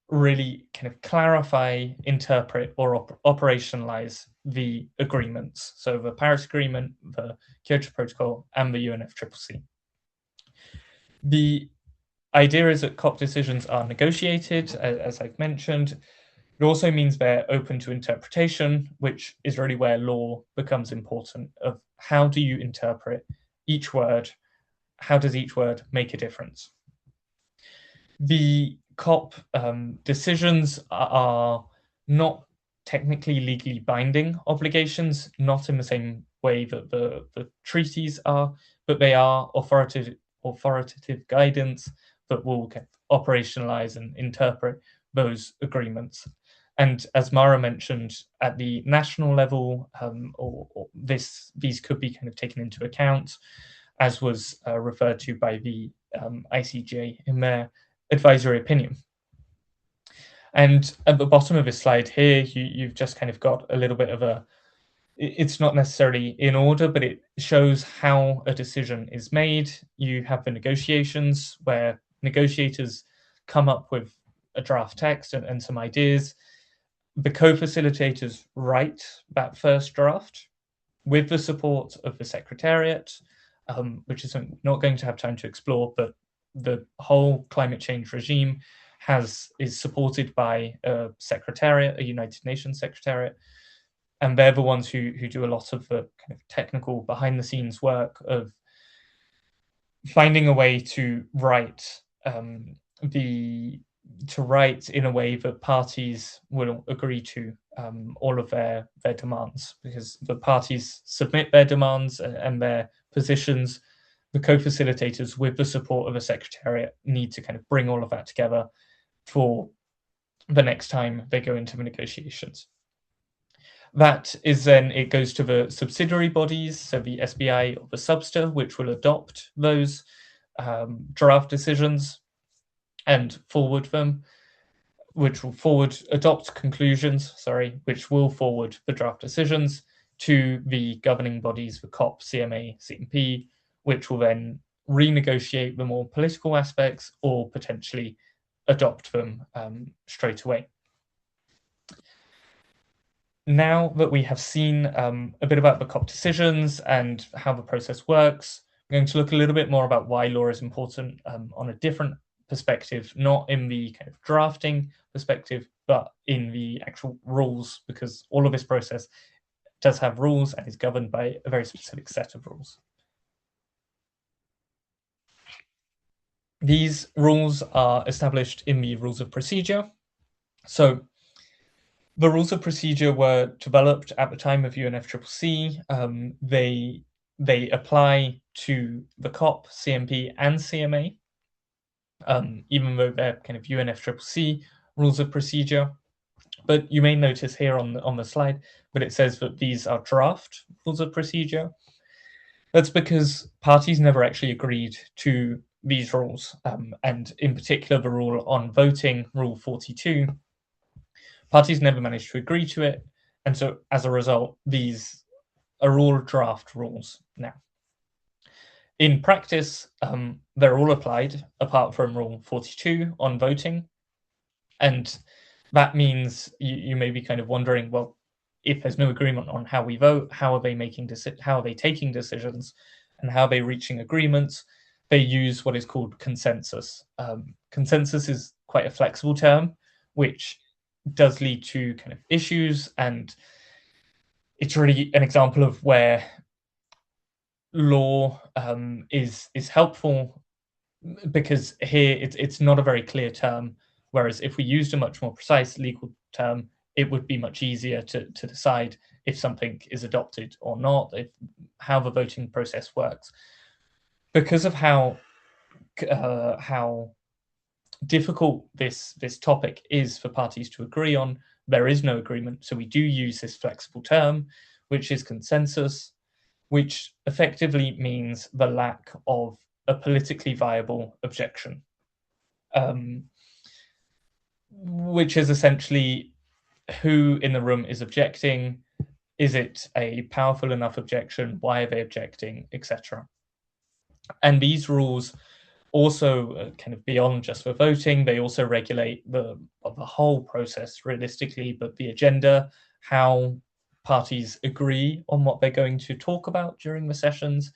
really kind of clarify, interpret, or operationalize the agreements. So the Paris Agreement, the Kyoto Protocol, and the UNFCCC. The idea is that COP decisions are negotiated, as I've mentioned. It also means they're open to interpretation, which is really where law becomes important, of how do you interpret each word? How does each word make a difference? The COP decisions are not technically legally binding obligations, not in the same way that the treaties are, but they are authoritative guidance that will kind of operationalize and interpret those agreements. And as Mara mentioned, at the national level, these could be kind of taken into account, as was referred to by the ICJ in their advisory opinion. And at the bottom of this slide here, you've just kind of got a little bit of a, it's not necessarily in order, but it shows how a decision is made. You have the negotiations where negotiators come up with a draft text and some ideas. The co-facilitators write that first draft with the support of the Secretariat, which is not going to have time to explore, but the whole climate change regime is supported by a Secretariat, a United Nations Secretariat, and they're the ones who do a lot of the kind of technical behind-the-scenes work of finding a way to write in a way that parties will agree to all of their demands, because the parties submit their demands and their positions. The co-facilitators, with the support of the Secretariat, need to kind of bring all of that together for the next time they go into the negotiations. That is then, it goes to the subsidiary bodies, so the SBI or the SUBSTA, which will adopt those draft decisions and forward them, which will adopt conclusions, which will forward the draft decisions to the governing bodies, the COP, CMA, CMP, which will then renegotiate the more political aspects or potentially adopt them straight away. Now that we have seen a bit about the COP decisions and how the process works, I'm going to look a little bit more about why law is important on a different perspective, not in the kind of drafting perspective, but in the actual rules, because all of this process does have rules and is governed by a very specific set of rules. These rules are established in the rules of procedure. So the rules of procedure were developed at the time of UNFCCC. They apply to the COP, CMP, and CMA, even though they're kind of UNFCCC rules of procedure. But you may notice here on the slide, but it says that these are draft rules of procedure. That's because parties never actually agreed to these rules, and in particular the rule on voting, Rule 42. Parties never managed to agree to it, and so as a result, these are all draft rules now. In practice, they're all applied, apart from Rule 42 on voting, and that means you may be kind of wondering, well, if there's no agreement on how we vote, how are they taking decisions, and how are they reaching agreements? They use what is called consensus. Consensus is quite a flexible term, which does lead to kind of issues, and it's really an example of where law is helpful, because here it's not a very clear term, whereas if we used a much more precise legal term, it would be much easier to decide if something is adopted or not, how the voting process works. Because of how difficult this topic is for parties to agree on, there is no agreement. So we do use this flexible term, which is consensus, which effectively means the lack of a politically viable objection, which is essentially who in the room is objecting. Is it a powerful enough objection? Why are they objecting, etc.? And these rules also kind of beyond just for voting, they also regulate the whole process realistically, but the agenda, how parties agree on what they're going to talk about during the sessions,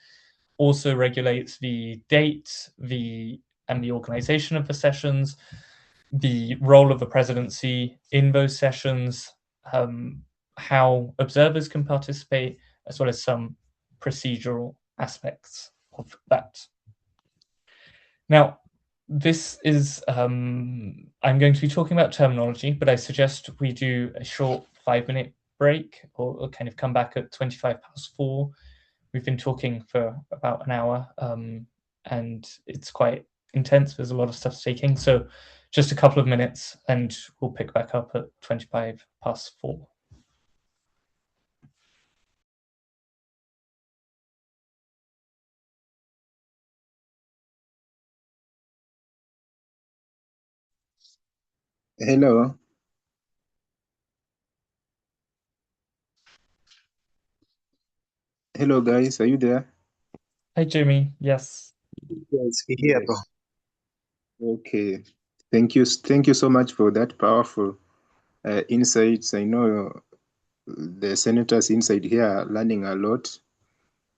also regulates the date, and the organization of the sessions, the role of the presidency in those sessions, how observers can participate, as well as some procedural aspects of that. Now, this is, I'm going to be talking about terminology, but I suggest we do a short 5-minute break or kind of come back at 4:25. We've been talking for about an hour, and it's quite intense. There's a lot of stuff taking. So just a couple of minutes and we'll pick back up at 4:25. Hello. Hello, guys. Are you there? Hi, Jimmy. Yes. Yes, here, bro. Yes. Okay. Thank you. Thank you so much for that powerful insights. I know the senators inside here are learning a lot.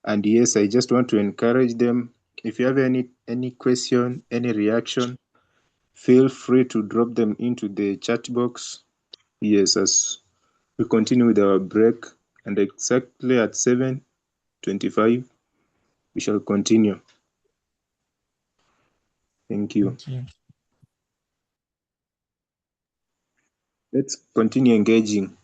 And yes, I just want to encourage them. If you have any question, any reaction, feel free to drop them into the chat box. Yes, as we continue with our break, and exactly at 7:25, we shall continue. Thank you. Thank you. Let's continue engaging.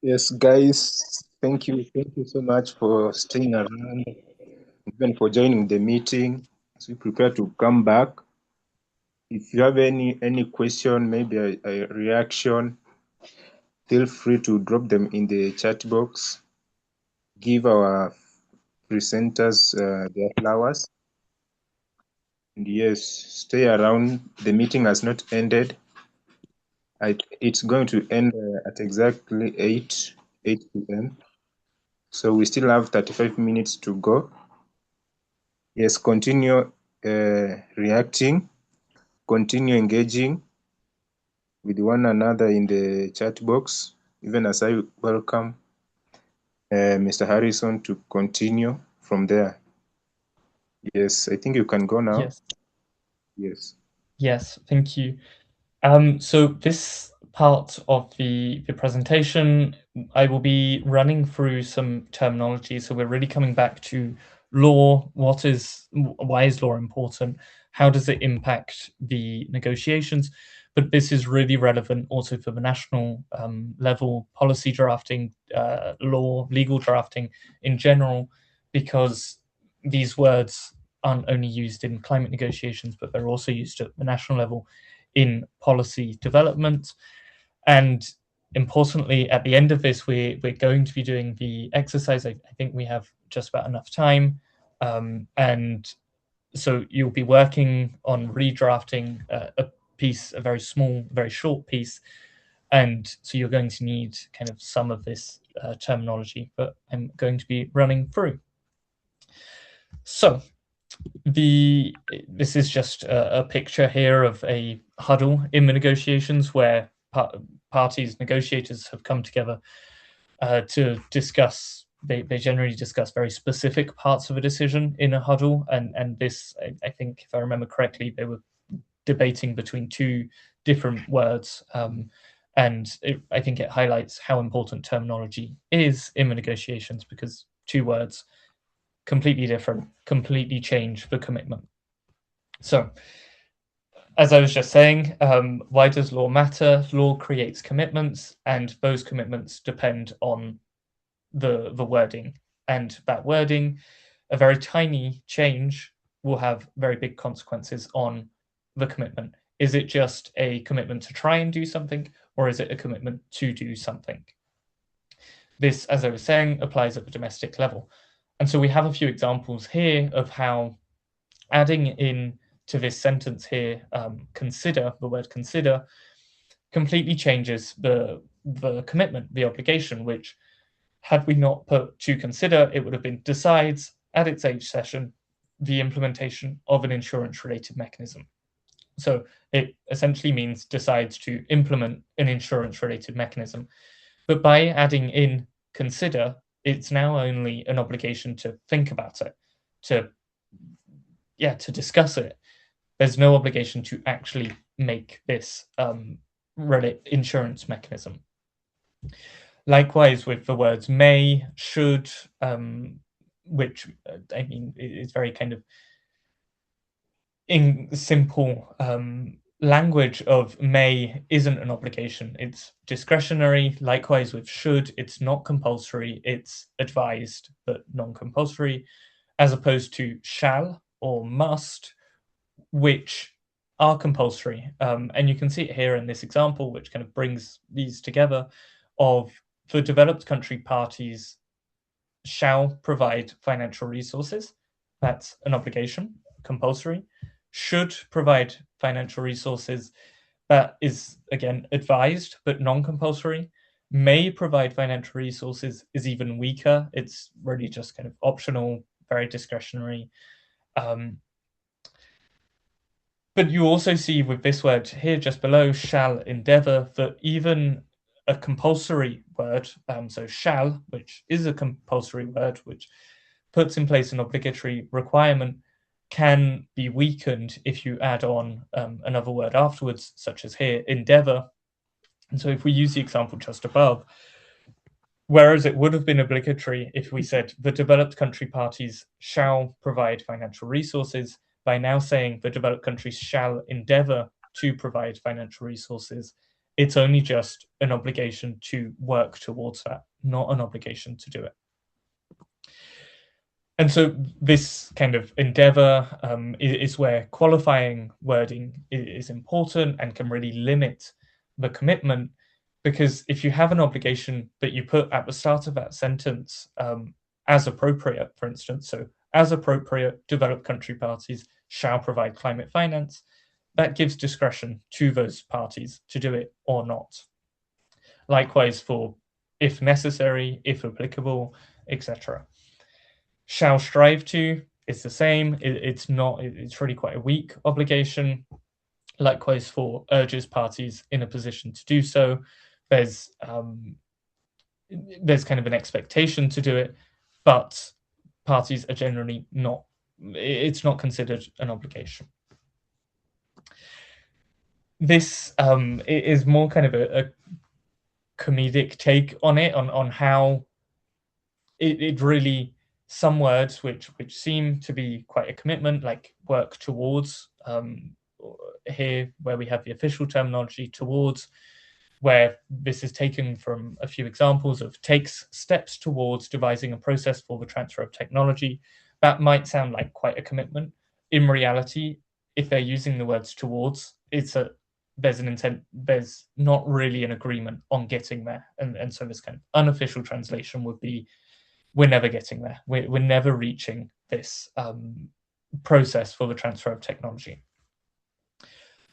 Yes, guys, thank you. Thank you so much for staying around, even for joining the meeting as we prepare to come back. If you have any question, maybe a reaction, feel free to drop them in the chat box. Give our presenters their flowers. And yes, stay around. The meeting has not ended. It's going to end at exactly 8 p.m. So we still have 35 minutes to go. Yes, continue reacting, continue engaging with one another in the chat box, even as I welcome Mr. Harrison to continue from there. Yes, I think you can go now. Yes. Yes. Yes, thank you. So this part of the presentation, I will be running through some terminology. So we're really coming back to law. Why is law important? How does it impact the negotiations? But this is really relevant also for the national level policy drafting, legal drafting in general, because these words aren't only used in climate negotiations, but they're also used at the national level in policy development. And importantly, at the end of this, we're going to be doing the exercise. I think we have just about enough time. And so you'll be working on redrafting a piece, a very small, very short piece. And so you're going to need kind of some of this terminology, but I'm going to be running through. So this is just a picture here of a huddle in the negotiations where parties, negotiators have come together to discuss. They generally discuss very specific parts of a decision in a huddle, and this, I think, if I remember correctly, they were debating between two different words, and I think it highlights how important terminology is in the negotiations, because two words, completely different, completely change the commitment. So, as I was just saying, why does law matter? Law creates commitments, and those commitments depend on the wording. And that wording, a very tiny change, will have very big consequences on the commitment. Is it just a commitment to try and do something, or is it a commitment to do something? This, as I was saying, applies at the domestic level. And so we have a few examples here of how adding in to this sentence here, consider, the word consider, completely changes the commitment, the obligation, which, had we not put to consider, it would have been decides at its H session the implementation of an insurance-related mechanism. So it essentially means decides to implement an insurance-related mechanism. But by adding in consider, it's now only an obligation to think about it, to discuss it. There's no obligation to actually make this insurance mechanism. Likewise with the words may, should, which I mean is very kind of in simple language of may isn't an obligation, it's discretionary. Likewise with should, it's not compulsory, it's advised but non-compulsory, as opposed to shall or must, which are compulsory. And you can see it here in this example, which kind of brings these together, of the developed country parties shall provide financial resources. That's an obligation, compulsory. Should provide financial resources. That is, again, advised, but non-compulsory. May provide financial resources is even weaker. It's really just kind of optional, very discretionary. But you also see with this word here just below, shall endeavour, that even a compulsory word, so shall, which is a compulsory word, which puts in place an obligatory requirement, can be weakened if you add on another word afterwards, such as here, endeavour. And so if we use the example just above, whereas it would have been obligatory if we said the developed country parties shall provide financial resources, by now saying the developed countries shall endeavour to provide financial resources, it's only just an obligation to work towards that, not an obligation to do it. And so this kind of endeavour is where qualifying wording is important and can really limit the commitment, because if you have an obligation that you put at the start of that sentence, as appropriate, for instance, so as appropriate, developed country parties shall provide climate finance, that gives discretion to those parties to do it or not. Likewise for if necessary, if applicable, etc. Shall strive to is the same. It's really quite a weak obligation. Likewise for urges parties in a position to do so. There's kind of an expectation to do it, but parties are generally not, it's not considered an obligation. This is more kind of a comedic take on it, on how it really, some words which seem to be quite a commitment, like work towards, here where we have the official terminology towards, where this is taken from a few examples of takes steps towards devising a process for the transfer of technology. that might sound like quite a commitment. In reality, if they're using the words towards, there's an intent, there's not really an agreement on getting there. And so this kind of unofficial translation would be, we're never getting there. We're never reaching this process for the transfer of technology.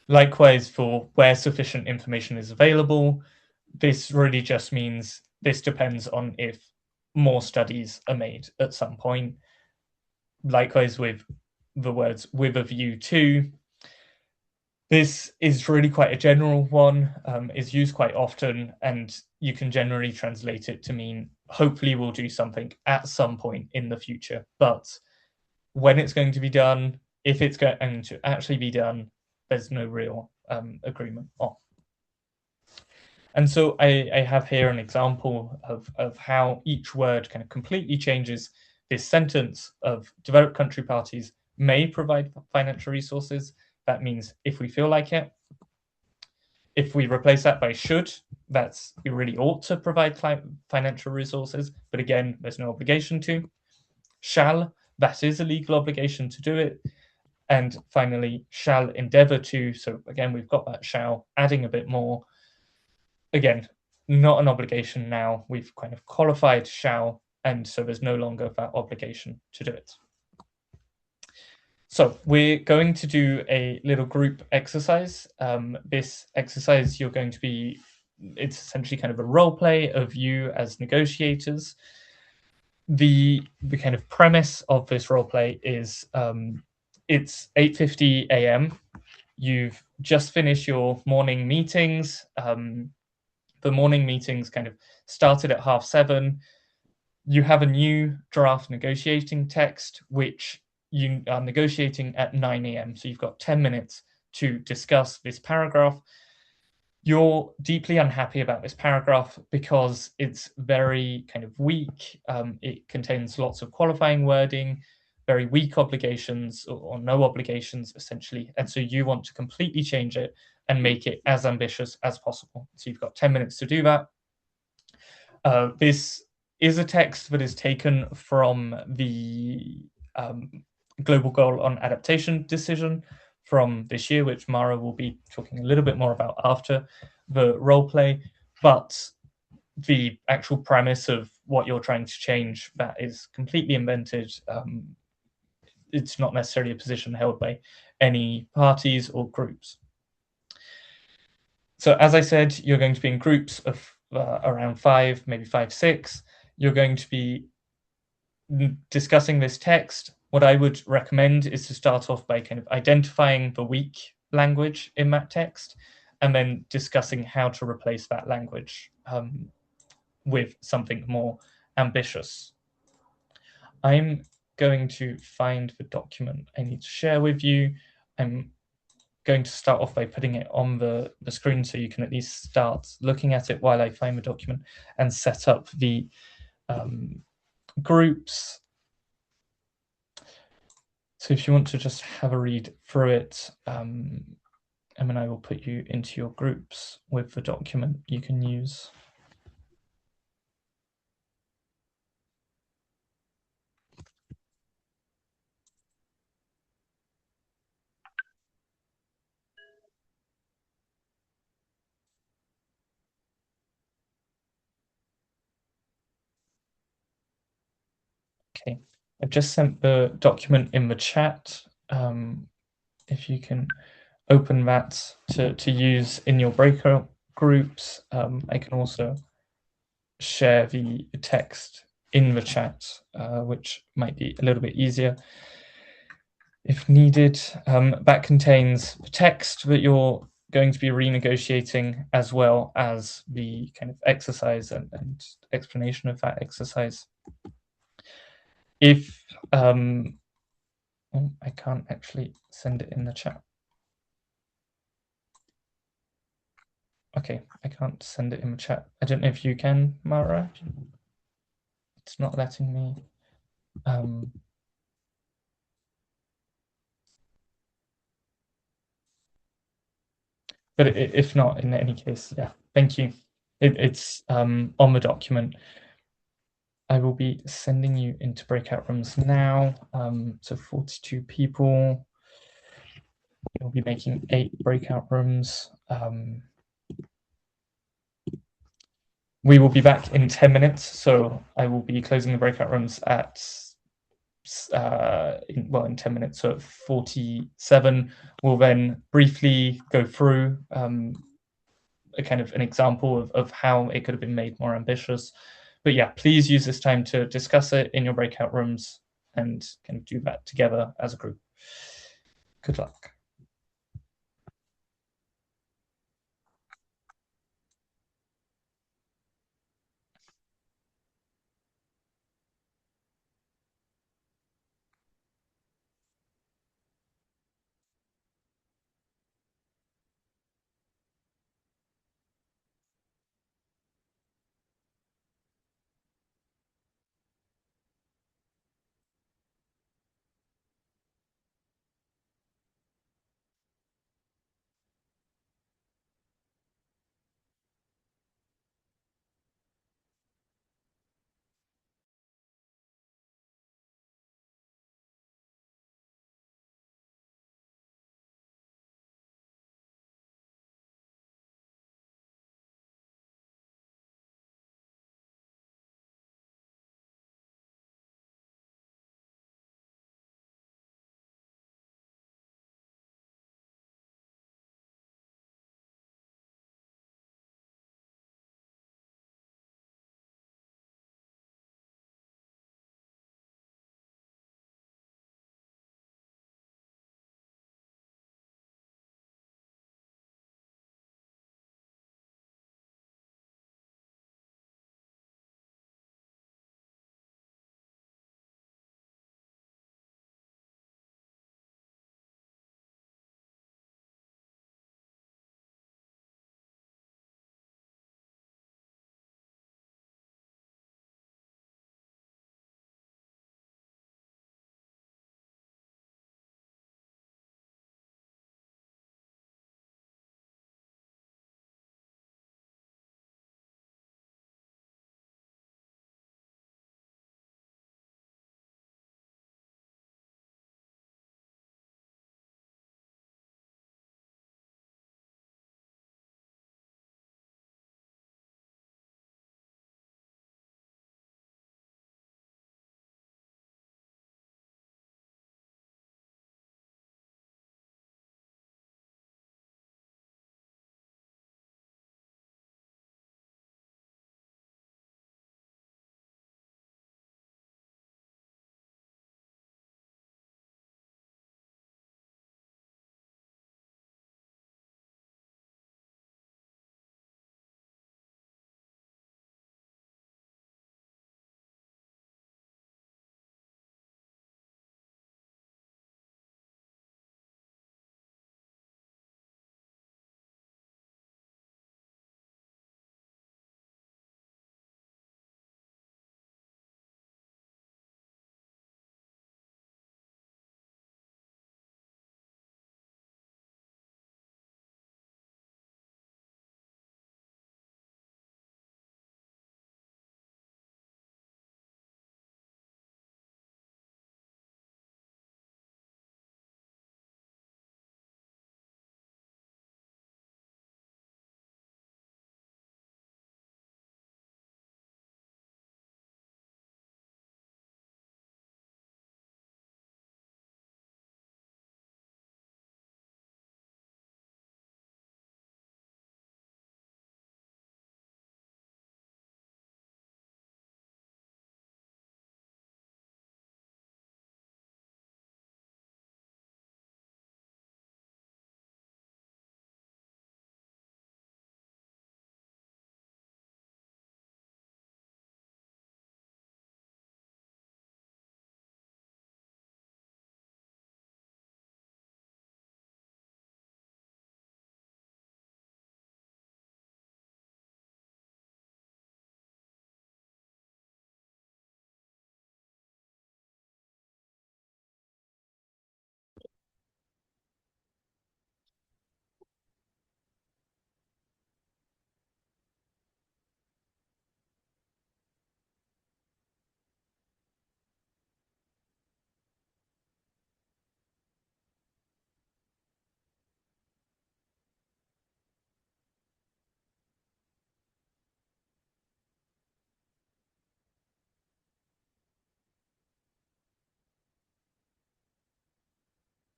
Likewise, for where sufficient information is available, this really just means this depends on if more studies are made at some point. Likewise with the words with a view to, this is really quite a general one, is used quite often, and you can generally translate it to mean hopefully we'll do something at some point in the future. But when it's going to be done, if it's going to actually be done, there's no real agreement on. And so I have here an example of how each word kind of completely changes this sentence of developed country parties may provide financial resources. That means if we feel like it. If we replace that by should, that's we really ought to provide financial resources, but again, there's no obligation to. Shall, that is a legal obligation to do it. And finally, shall endeavor to, so again, we've got that shall, adding a bit more. Again, not an obligation now, we've kind of qualified shall, and so there's no longer that obligation to do it. So we're going to do a little group exercise. This exercise, you're going to be, it's essentially kind of a role play of you as negotiators. The kind of premise of this role play is it's 8:50 a.m. You've just finished your morning meetings. The morning meetings kind of started at 7:30. You have a new draft negotiating text, which you are negotiating at 9 a.m. So you've got 10 minutes to discuss this paragraph. You're deeply unhappy about this paragraph because it's very kind of weak. It contains lots of qualifying wording, very weak obligations or no obligations, essentially. And so you want to completely change it and make it as ambitious as possible. So you've got 10 minutes to do that. This is a text that is taken from the Global Goal on Adaptation decision from this year, which Mara will be talking a little bit more about after the role play. But the actual premise of what you're trying to change, that is completely invented. It's not necessarily a position held by any parties or groups. So as I said, you're going to be in groups of around 5, maybe 5, 6. You're going to be discussing this text. What I would recommend is to start off by kind of identifying the weak language in that text and then discussing how to replace that language with something more ambitious. I'm going to find the document I need to share with you. I'm going to start off by putting it on the screen so you can at least start looking at it while I find the document and set up the groups. So if you want to just have a read through it, and then I will put you into your groups with the document you can use. Okay, I've just sent the document in the chat. If you can open that to use in your breakout groups, I can also share the text in the chat, which might be a little bit easier if needed. That contains the text that you're going to be renegotiating, as well as the kind of exercise and explanation of that exercise. If I can't actually send it in the chat. Okay, I can't send it in the chat. I don't know if you can, Mara. It's not letting me. But if not, in any case, yeah, thank you. It's on the document. I will be sending you into breakout rooms now. So 42 people. We'll be making 8 breakout rooms. We will be back in 10 minutes. So I will be closing the breakout rooms at in 10 minutes. So at 47, we'll then briefly go through a kind of an example of how it could have been made more ambitious. But yeah, please use this time to discuss it in your breakout rooms and kind of do that together as a group. Good luck.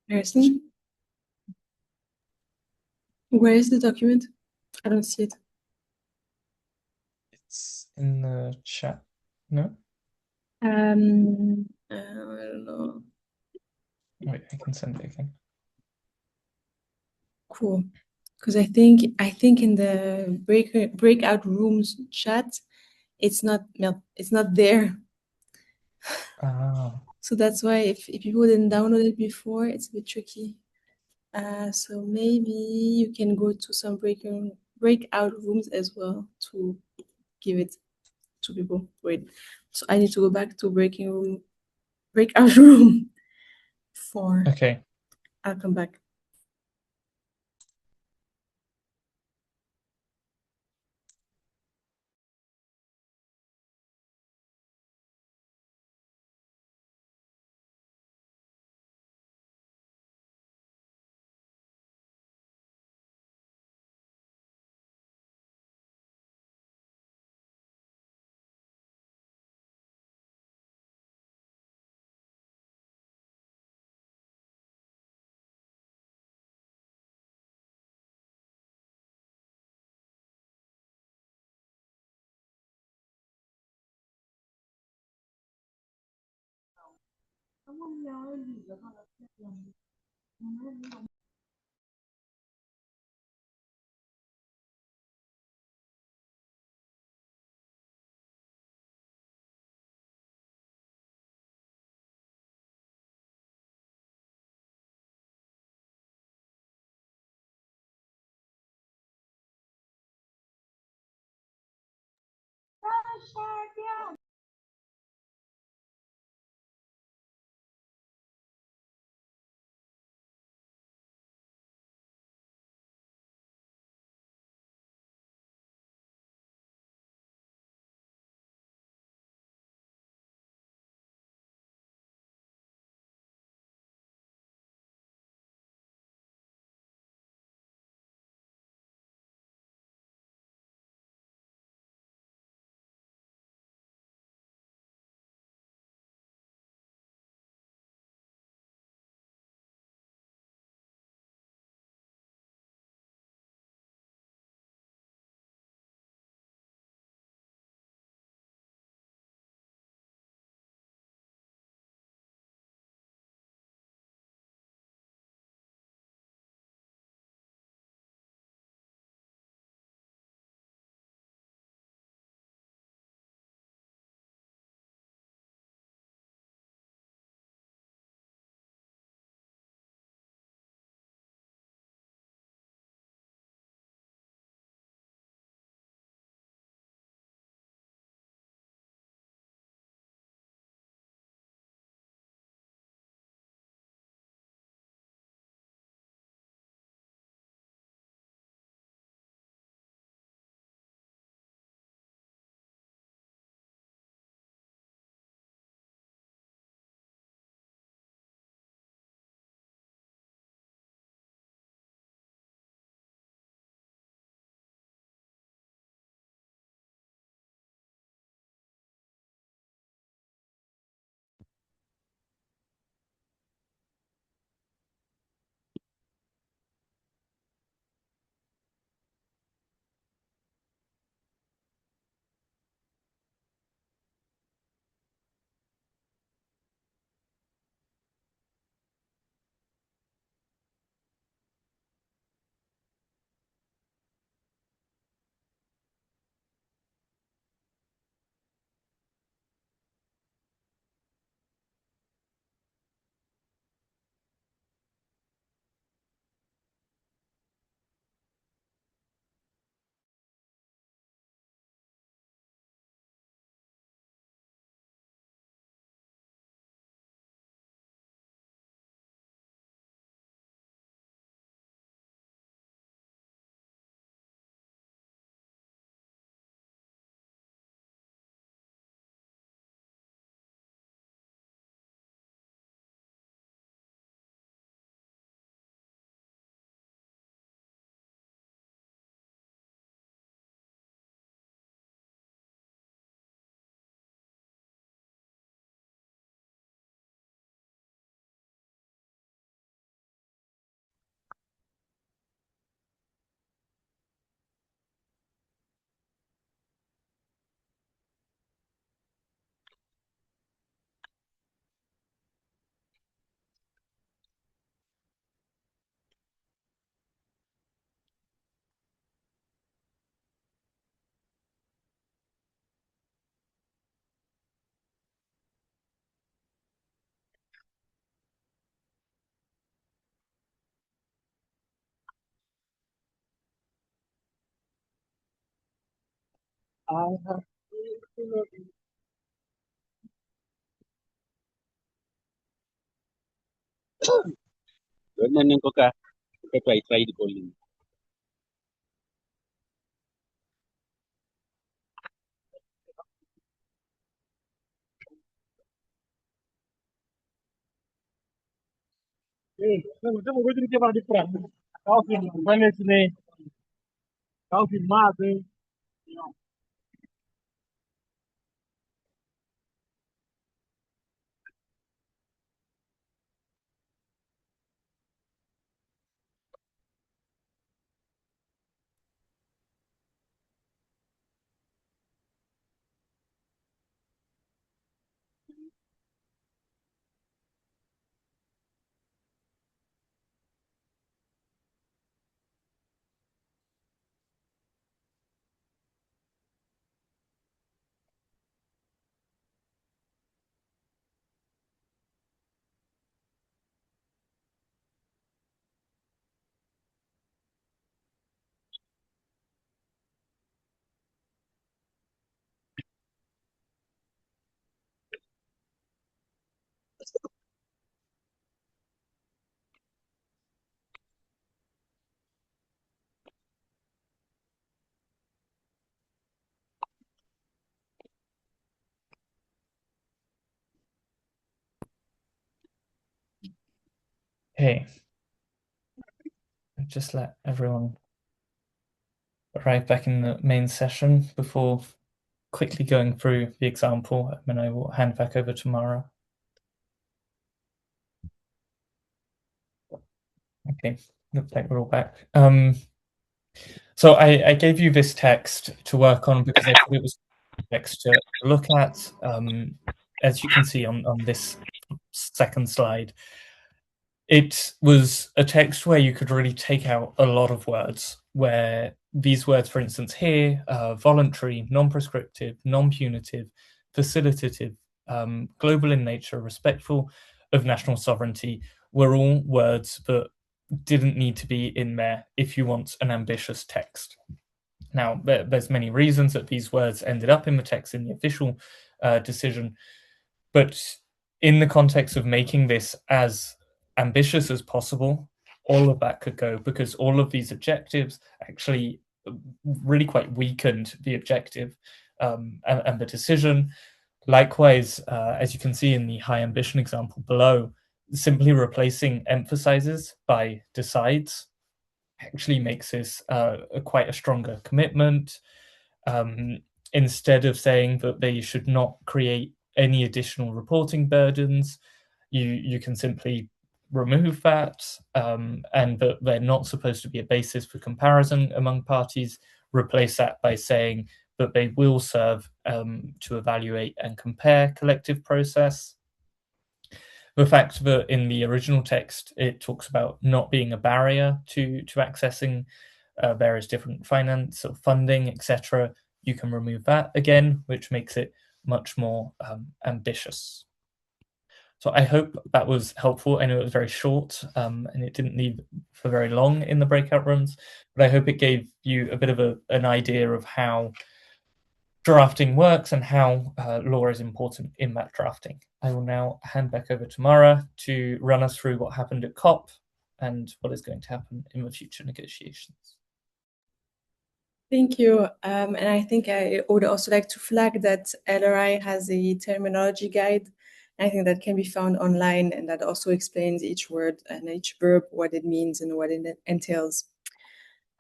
Harrison? Where is the document? I don't see it. It's in the chat. No? I don't know. Wait, I can send it again. Cool. Because I think in the breakout rooms chat, it's not there. Ah, So that's why if people didn't download it before, it's a bit tricky. So maybe you can go to some breakout rooms as well to give it to people. Wait, so I need to go back to breakout room 4. okay. I'll come back. Okay, just let everyone arrive back in the main session before quickly going through the example, and then I will hand back over to Mara. Okay, looks like we're all back. So I gave you this text to work on because I thought it was text to look at. As you can see on this second slide, it was a text where you could really take out a lot of words, where these words, for instance, here, voluntary, non-prescriptive, non-punitive, facilitative, global in nature, respectful of national sovereignty, were all words that didn't need to be in there if you want an ambitious text. Now, there's many reasons that these words ended up in the text in the official decision, but in the context of making this as ambitious as possible, all of that could go, because all of these objectives actually really quite weakened the objective and the decision. Likewise, as you can see in the high ambition example below, simply replacing emphasizes by decides actually makes this quite a stronger commitment. Instead of saying that they should not create any additional reporting burdens, you can simply remove that, and that they're not supposed to be a basis for comparison among parties. Replace that by saying that they will serve to evaluate and compare collective process. The fact that in the original text it talks about not being a barrier to accessing various different finance or funding, etc., you can remove that again, which makes it much more ambitious. So I hope that was helpful. I know it was very short and it didn't need for very long in the breakout rooms, but I hope it gave you a bit of an idea of how drafting works and how law is important in that drafting. I will now hand back over to Mara to run us through what happened at COP and what is going to happen in the future negotiations. Thank you. And I think I would also like to flag that LRI has a terminology guide. I think that can be found online, and that also explains each word and each verb, what it means and what it entails.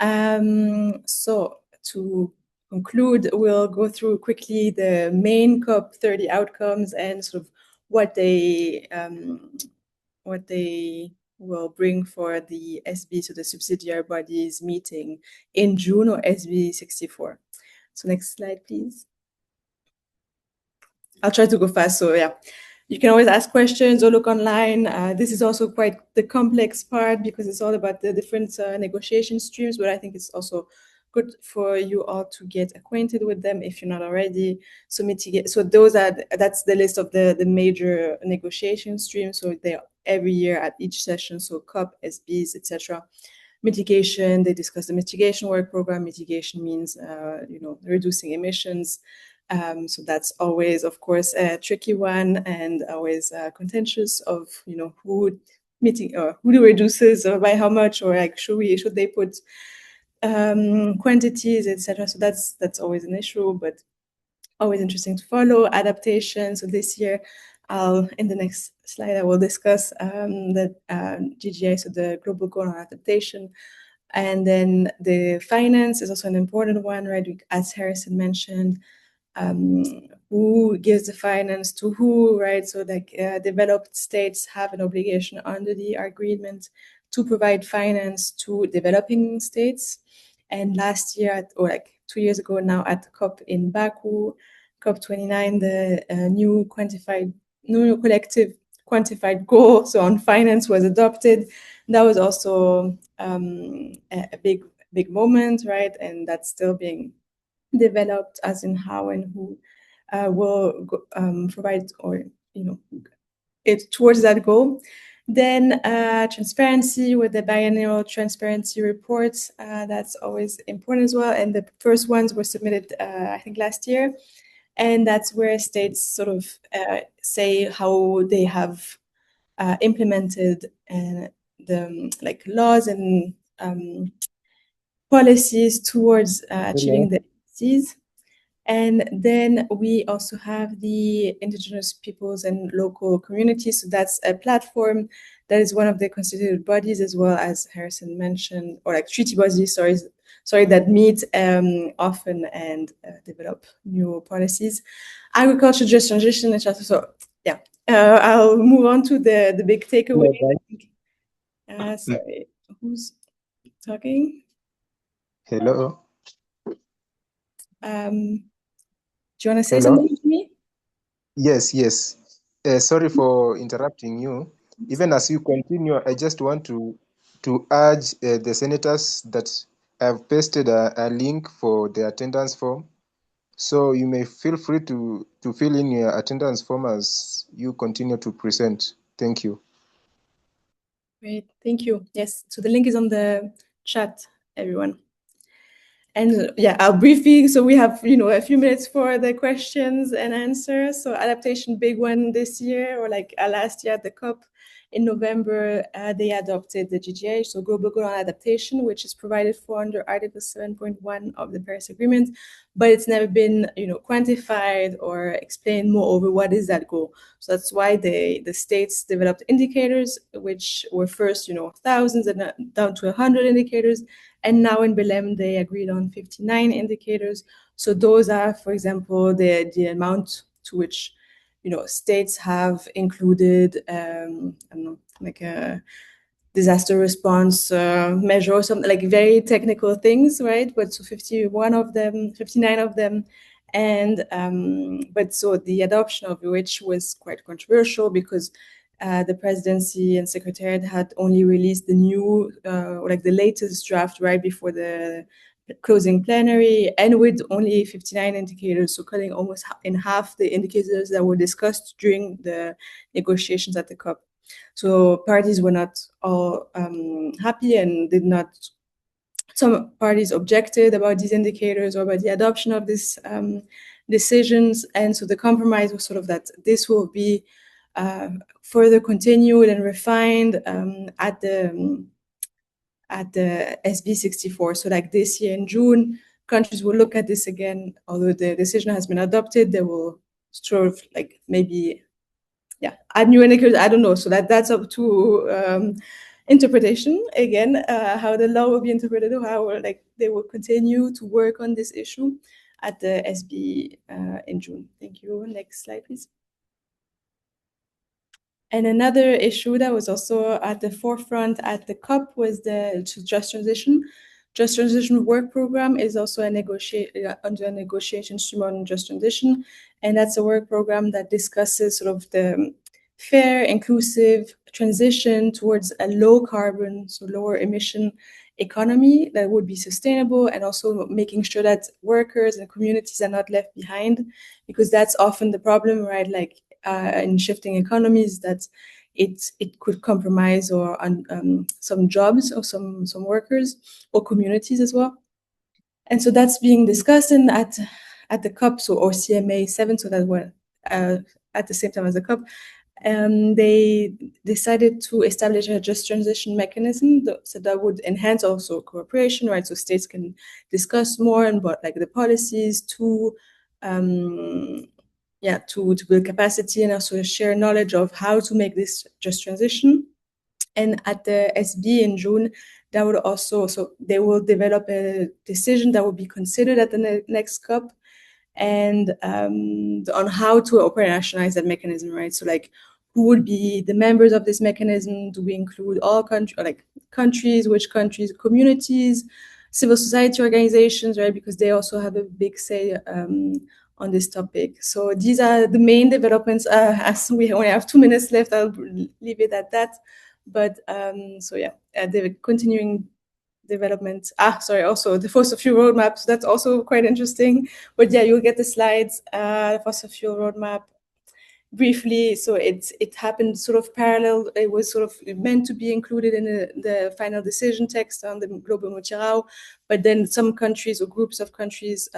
So to conclude, we'll go through quickly the main COP30 outcomes and sort of what they will bring for the SB, so the subsidiary bodies meeting in June, or SB 64. So next slide, please. I'll try to go fast. So yeah, you can always ask questions or look online. This is also quite the complex part because it's all about the different negotiation streams, but I think it's also good for you all to get acquainted with them if you're not already. So that's the list of the major negotiation streams. So they're every year at each session. So COP, SBs, etc. mitigation. They discuss the mitigation work program. Mitigation means, reducing emissions. So that's always, of course, a tricky one and always contentious of, who reduces or by how much, or like should they put quantities, etc. So that's always an issue, but always interesting to follow. Adaptation. So this year, in the next slide, I will discuss the GGI, so the Global Goal on Adaptation. And then the finance is also an important one, right? As Harrison mentioned, who gives the finance to who, right? So like developed states have an obligation under the agreement to provide finance to developing states. And last year, or like 2 years ago now, at the COP in Baku, COP29, the new collective quantified goal, so on finance, was adopted. That was also a big moment, right? And that's still being developed, as in how and who will provide, or it towards that goal. Then transparency with the biennial transparency reports. That's always important as well. And the first ones were submitted, I think, last year. And that's where states sort of say how they have implemented the laws and policies towards achieving the SDGs. And then we also have the indigenous peoples and local communities. So that's a platform that is one of the constituted bodies, as well as Harrison mentioned, or like treaty bodies, sorry, that meet often and develop new policies. Agriculture, just transition, etc. So yeah, I'll move on to the big takeaway. Sorry, who's talking? Hello. Do you want to say something to me? Yes. Sorry for interrupting you. Even as you continue, I just want to urge the senators that I've pasted a link for the attendance form. So you may feel free to fill in your attendance form as you continue to present. Thank you. Great, thank you. Yes, so the link is on the chat, everyone. And yeah, I'll briefly, so we have, a few minutes for the questions and answers. So adaptation, big one this year, or like last year at the COP in November, they adopted the GGA, so Global Goal on Adaptation, which is provided for under Article 7.1 of the Paris Agreement, but it's never been, quantified or explained more over what is that goal. So that's why the states developed indicators, which were first, thousands and down to 100 indicators. And now in Belém, they agreed on 59 indicators. So those are, for example, the amount to which, states have included, I don't know, like a disaster response measure or something, like very technical things, right? But so 59 of them. And but so the adoption of which was quite controversial, because the presidency and secretariat had only released the new, the latest draft right before the closing plenary, and with only 59 indicators, so cutting almost in half the indicators that were discussed during the negotiations at the COP. So parties were not all happy and did not. Some parties objected about these indicators or about the adoption of these decisions, and so the compromise was sort of that this will be further continued and refined at the SB 64. So like this year in June, countries will look at this again. Although the decision has been adopted, they will sort of like maybe, add new indicators. I don't know. So that's up to interpretation again, how the law will be interpreted, or how they will continue to work on this issue at the SB in June. Thank you. Next slide, please. And another issue that was also at the forefront at the COP was the Just Transition. Just Transition work program is also under a negotiation stream on Just Transition. And that's a work program that discusses sort of the fair, inclusive transition towards a low carbon, so lower emission economy that would be sustainable, and also making sure that workers and communities are not left behind, because that's often the problem, right? In shifting economies, that it could compromise or some jobs or some workers or communities as well. And so that's being discussed at the COP, so or CMA7, so that we're at the same time as the COP. They decided to establish a just transition mechanism so that would enhance also cooperation, right? So states can discuss more about like the policies to build capacity and also share knowledge of how to make this just transition. And at the SB in June, that would also, so they will develop a decision that will be considered at the next COP, and on how to operationalize that mechanism, right? So like, who would be the members of this mechanism? Do we include all countries, which countries, communities, civil society organizations, right? Because they also have a big say on this topic. So these are the main developments. As we only have 2 minutes left, I'll leave it at that. But so yeah, the continuing development. Also the fossil fuel roadmap. So that's also quite interesting. But yeah, you'll get the slides. Fossil fuel roadmap. Briefly, so it happened sort of parallel. It was sort of meant to be included in the final decision text on the Global Mutirao, but then some countries or groups of countries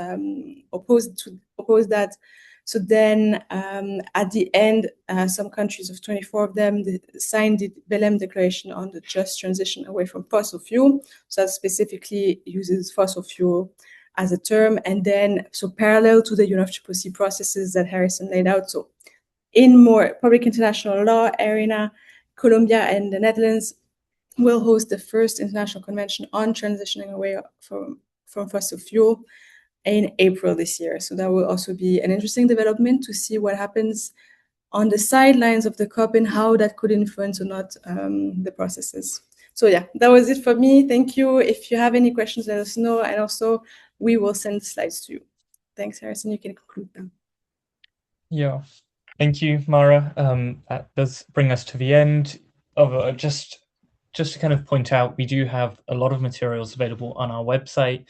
opposed that. So then at the end, some countries of 24 of them signed the Belém Declaration on the just transition away from fossil fuel. So that specifically uses fossil fuel as a term. And then, so parallel to the UNFCCC processes that Harrison laid out, so in more public international law arena, Colombia and the Netherlands will host the first international convention on transitioning away from fossil fuel in April this year. So that will also be an interesting development to see what happens on the sidelines of the COP and how that could influence or not the processes. So yeah, that was it for me. Thank you. If you have any questions, let us know. And also, we will send slides to you. Thanks, Harrison. You can conclude now. Yeah. Thank you, Mara. That does bring us to the end of just to kind of point out, we do have a lot of materials available on our website.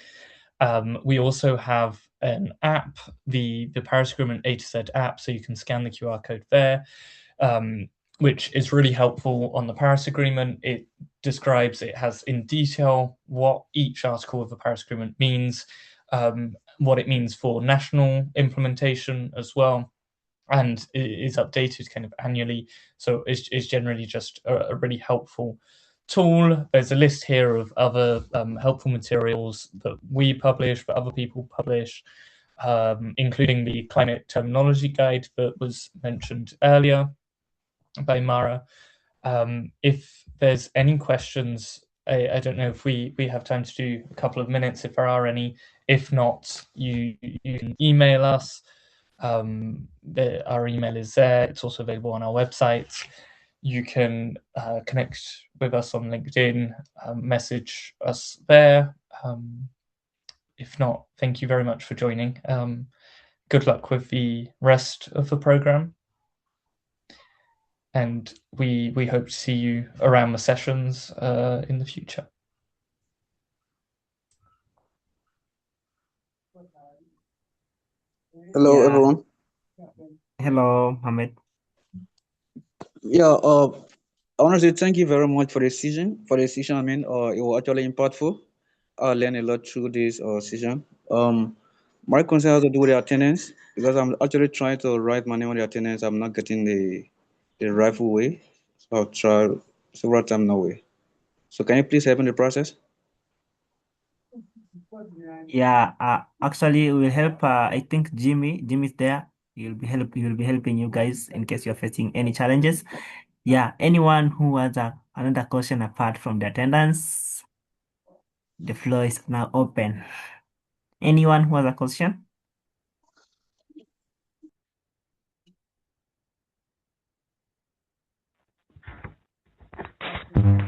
We also have an app, the Paris Agreement A to Z app, so you can scan the QR code there, which is really helpful on the Paris Agreement. It describes, it has in detail what each article of the Paris Agreement means, what it means for national implementation as well, and it is updated kind of annually. So it's generally just a really helpful tool. There's a list here of other helpful materials that we publish, that other people publish, including the climate terminology guide that was mentioned earlier by Mara. If there's any questions, I don't know if we have time to do a couple of minutes if there are any. If not, you can email us. Our email is there. It's also available on our website. You can connect with us on LinkedIn, message us there. If not, thank you very much for joining. Good luck with the rest of the program. And we hope to see you around the sessions in the future. Hello, everyone. Hello, Mohammed. Yeah, I want to say thank you very much for the session. I mean, it was actually impactful. I learned a lot through this session. My concern has to do with the attendance, because I'm actually trying to write my name on the attendance. I'm not getting the rightful way. So I'll try several times no way. So can you please help in the process? Yeah, actually, we will help. I think Jimmy's there. He'll be helping you guys in case you're facing any challenges. Yeah, anyone who has another question apart from the attendance, the floor is now open. Anyone who has a question?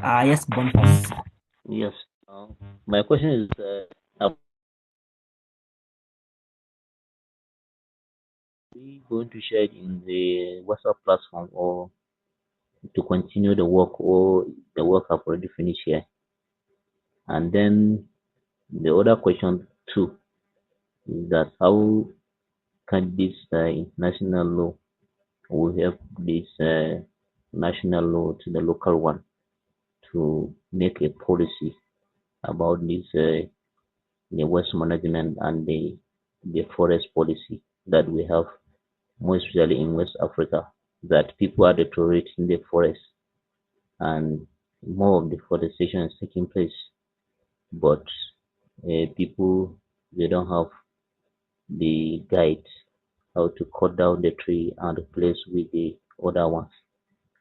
Yes, Boniface. Yes. My question is, are we going to share it in the WhatsApp platform, or to continue the work, or the work have already finished here? And then the other question too is that how can this international law will help this national law to the local one to make a policy about this the waste management and the forest policy that we have, most especially in West Africa, that people are deteriorating the forest and more of deforestation is taking place. But people, they don't have the guide how to cut down the tree and replace with the other ones.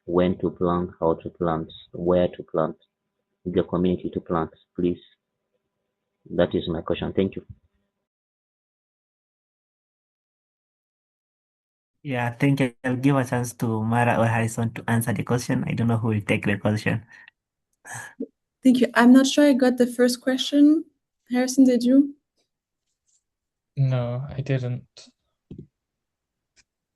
When to plant, how to plant, where to plant, the community to plant. Please, that is my question. Thank you. Yeah, I think I'll give a chance to Mara or Harrison to answer the question. I don't know who will take the question. Thank you. I'm not sure I got the first question. Harrison, did you? No, I didn't.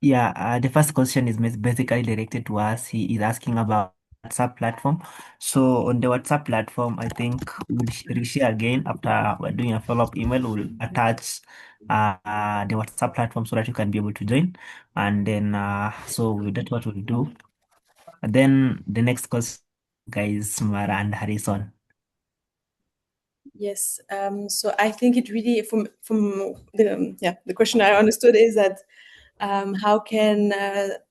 Yeah, the first question is basically directed to us. He is asking about WhatsApp platform. So on the WhatsApp platform, I think we'll reshare again after we're doing a follow-up email. We'll attach the WhatsApp platform so that you can be able to join. And then so that's what we'll do. And then the next question, guys, Mara and Harrison. Yes. So I think it really from the question I understood is that how can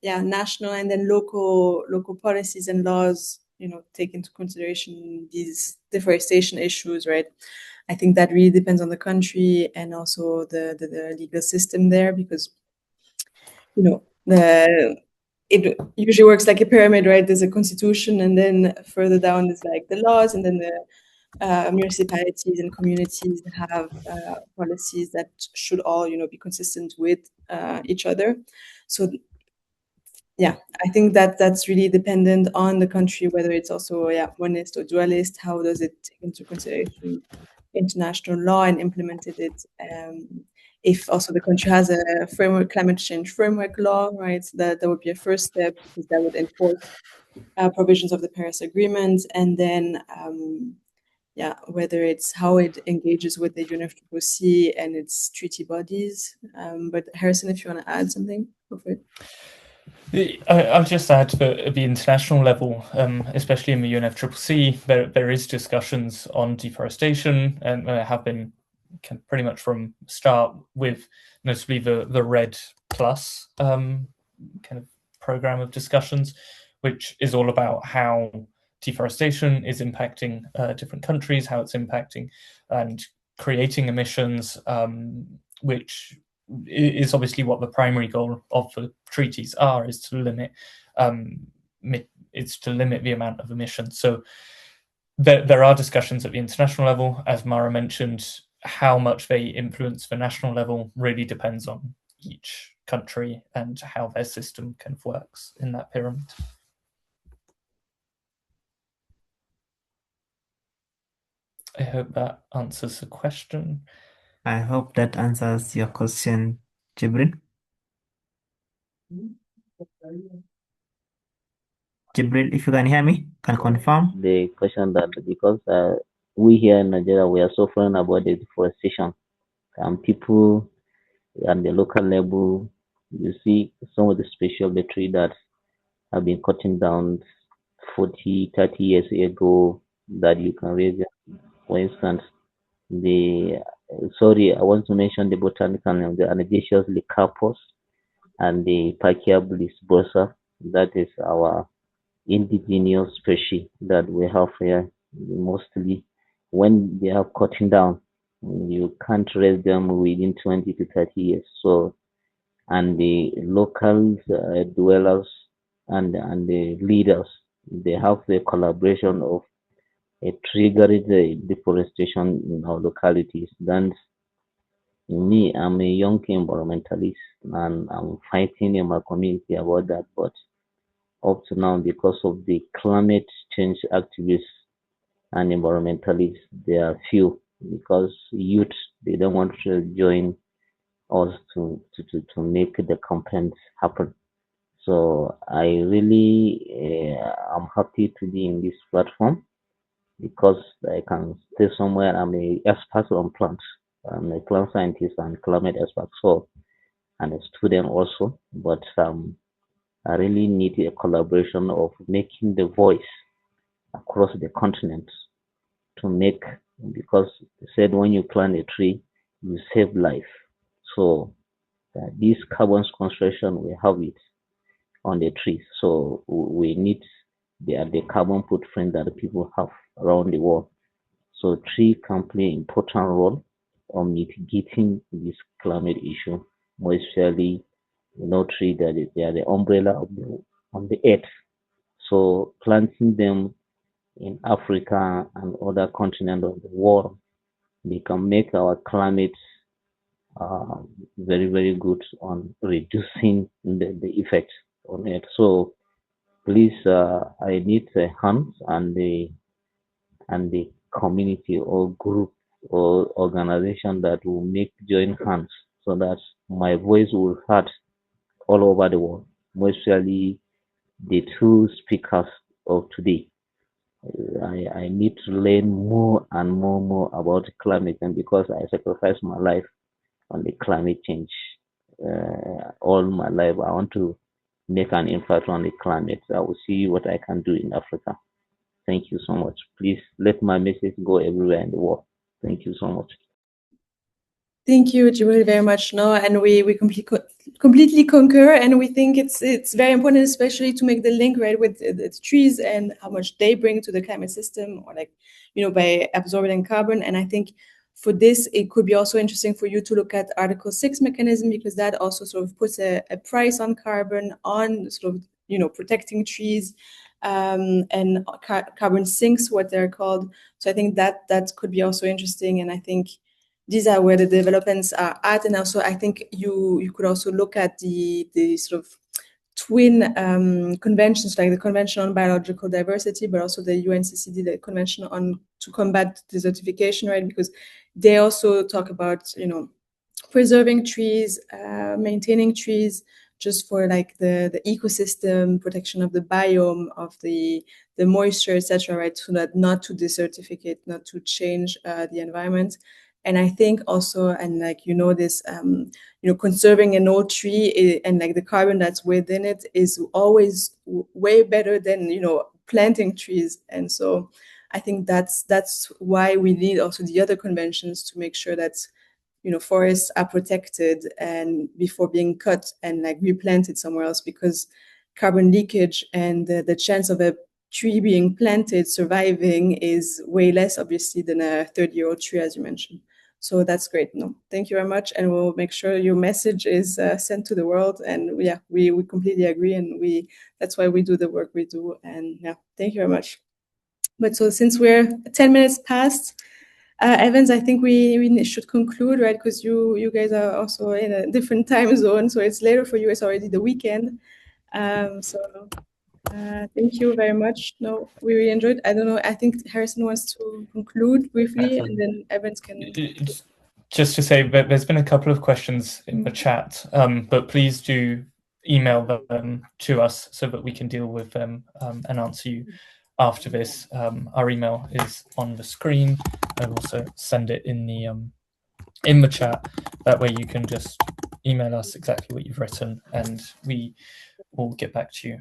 national and then local policies and laws take into consideration these deforestation issues, right? I think that really depends on the country and also the legal system there, because it usually works like a pyramid, right? There's a constitution, and then further down is like the laws, and then the municipalities and communities have policies that should all be consistent with each other. So yeah, I think that that's really dependent on the country, whether it's also monist or dualist. How does it take into consideration international law and implemented it? If also the country has a climate change framework law, right? So that would be a first step, because that would enforce provisions of the Paris Agreement, and then whether it's how it engages with the UNFCCC and its treaty bodies. But Harrison, if you want to add something, go for it. I'll just add that at the international level, especially in the UNFCCC, there is discussions on deforestation, and there have been pretty much from start, with notably the Red Plus kind of program of discussions, which is all about how deforestation is impacting different countries, how it's impacting and creating emissions, which is obviously what the primary goal of the treaties is to limit the amount of emissions. So there are discussions at the international level. As Mara mentioned, how much they influence the national level really depends on each country and how their system kind of works in that pyramid. I hope that answers the question. I hope that answers your question, Jibril. Jibril, if you can hear me, can confirm. The question that because we here in Nigeria, we are suffering about the deforestation, and people at the local level, you see some of the species of the tree that have been cutting down 40, 30 years ago that you can raise. For instance, I want to mention the botanical name, the Anastasia lycopus and the Pachyablis bursa. That is our indigenous species that we have here. Mostly when they are cutting down, you can't raise them within 20 to 30 years. So, and the local dwellers and the leaders, they have the collaboration of triggering the deforestation in our localities. Then me, I'm a young environmentalist and I'm fighting in my community about that. But up to now, because of the climate change activists and environmentalists, they are few because youth, they don't want to join us to make the campaigns happen. So I really am happy to be in this platform because I can stay somewhere. I'm a expert on plants. I'm a plant scientist and climate expert, so and a student also. But I really need a collaboration of making the voice across the continent to make, because they said when you plant a tree, you save life. So this carbon sequestration, we have it on the trees. So we need the carbon footprint that the people have around the world. So tree can play an important role on mitigating this climate issue, more especially, tree that they are the umbrella of the earth. So planting them in Africa and other continents of the world, they can make our climate uh, very, very good on reducing the effect on it. So please, I need the hands and the community or group or organization that will make joint hands so that my voice will be heard all over the world, mostly the two speakers of today. I need to learn more and more about climate, and because I sacrificed my life on the climate change all my life, I want to make an impact on the climate. I will see what I can do in Africa. Thank you so much. Please let my message go everywhere in the world. Thank you so much. Thank you, Jibril, very much. No, and we completely concur, and we think it's very important, especially to make the link right with the trees and how much they bring to the climate system, or by absorbing carbon. And I think for this, it could be also interesting for you to look at Article 6 mechanism, because that also sort of puts a price on carbon, on sort of protecting trees, and carbon sinks, what they're called. So I think that could be also interesting, and I think these are where the developments are at. And also, I think you could also look at the sort of twin conventions, like the Convention on Biological Diversity, but also the UNCCD, the Convention on to Combat Desertification, right? Because they also talk about, preserving trees, maintaining trees, just for like the ecosystem, protection of the biome, of the moisture, etc., right? So that not to desertificate, not to change the environment. And I think also, and this, conserving an old tree and like the carbon that's within it is always way better than, planting trees. And so I think that's why we need also the other conventions to make sure that, forests are protected and before being cut and like replanted somewhere else, because carbon leakage and the chance of a tree being planted surviving is way less, obviously, than a 30-year-old tree, as you mentioned. So that's great. No, thank you very much, and we'll make sure your message is sent to the world. And yeah, we completely agree, and that's why we do the work we do. And yeah, thank you very much. But so since we're 10 minutes past, Evans, I think we should conclude, right? Because you guys are also in a different time zone, so it's later for you. It's already the weekend. Thank you very much. No, we really enjoyed. I don't know. I think Harrison wants to conclude briefly, and then Evans can. Just to say, there's been a couple of questions in the chat, but please do email them to us so that we can deal with them and answer you after this. Our email is on the screen. I'll also send it in the chat. That way you can just email us exactly what you've written, and we will get back to you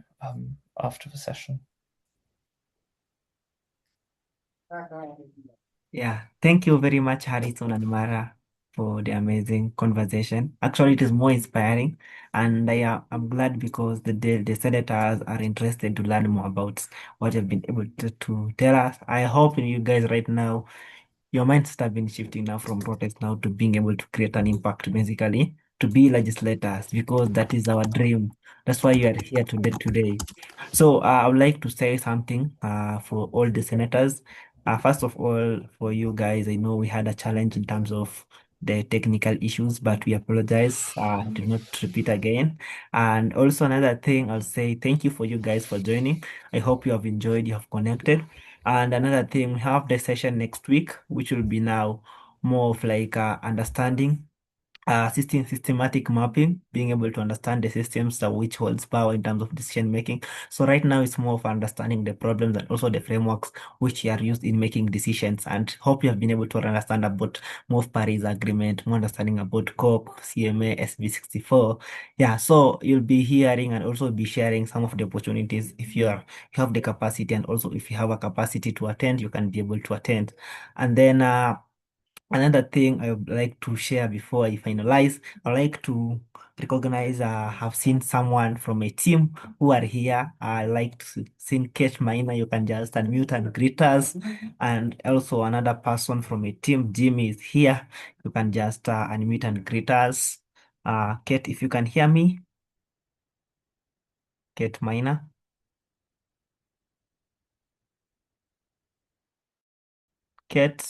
after the session. Yeah, thank you very much, Harrison and Mara, for the amazing conversation. Actually, it is more inspiring, and I'm glad because the senators are interested to learn more about what you've been able to tell us. I hope you guys right now, your minds have been shifting now from protest now to being able to create an impact, basically, to be legislators, because that is our dream. That's why you are here today. So I would like to say something for all the senators. First of all, for you guys, I know we had a challenge in terms of the technical issues, but we apologize. Do not repeat again. And also another thing, I'll say thank you for you guys for joining. I hope you have enjoyed, you have connected. And another thing, we have the session next week, which will be now more of like understanding systematic mapping, being able to understand the systems that which holds power in terms of decision making. So right now it's more of understanding the problems and also the frameworks which are used in making decisions. And hope you have been able to understand about more of Paris Agreement, more understanding about COP, CMA, SB64. Yeah, so you'll be hearing and also be sharing some of the opportunities if you have the capacity, and also if you have a capacity to attend, you can be able to attend. And then another thing I would like to share before I finalize, I like to recognize, have seen someone from a team who are here. I like to see Kate Maina. You can just unmute and greet us. And also another person from a team, Jimmy, is here. You can just unmute and greet us. Kate, if you can hear me, Kate Maina. Kate.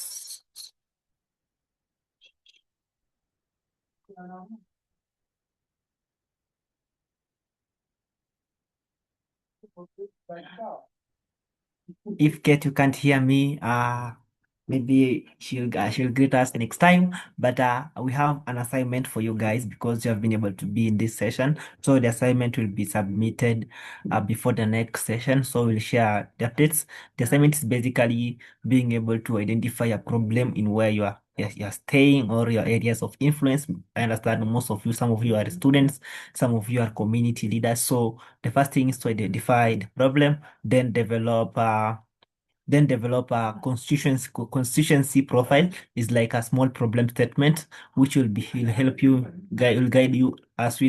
If Kate, you can't hear me, maybe she'll greet us next time. But we have an assignment for you guys because you have been able to be in this session. So the assignment will be submitted before the next session. So we'll share the updates. The assignment is basically being able to identify a problem in where you're staying or your areas of influence. I understand most of you, some of you are students, some of you are community leaders. So the first thing is to identify the problem, then develop a constituency profile. Is like a small problem statement which will help you will guide you as we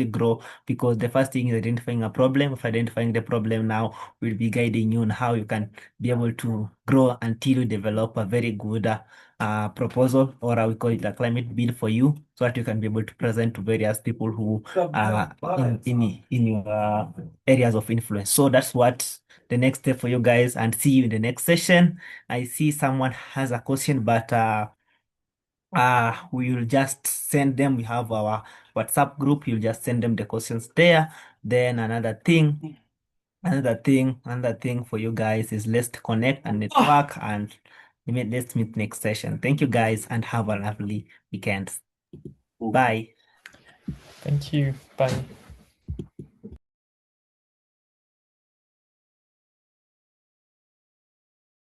grow, because the first thing is identifying a problem. If identifying the problem now, will be guiding you on how you can be able to grow until you develop a very good proposal, or we call it a climate bill for you, so that you can be able to present to various people who are in your areas of influence. So that's what the next step for you guys, and see you in the next session. I see someone has a question, but we will just send them. We have our WhatsApp group. You'll just send them the questions there. Then another thing for you guys is let's connect and network, and let's meet next session. Thank you guys and have a lovely weekend. Bye. Thank you. Bye.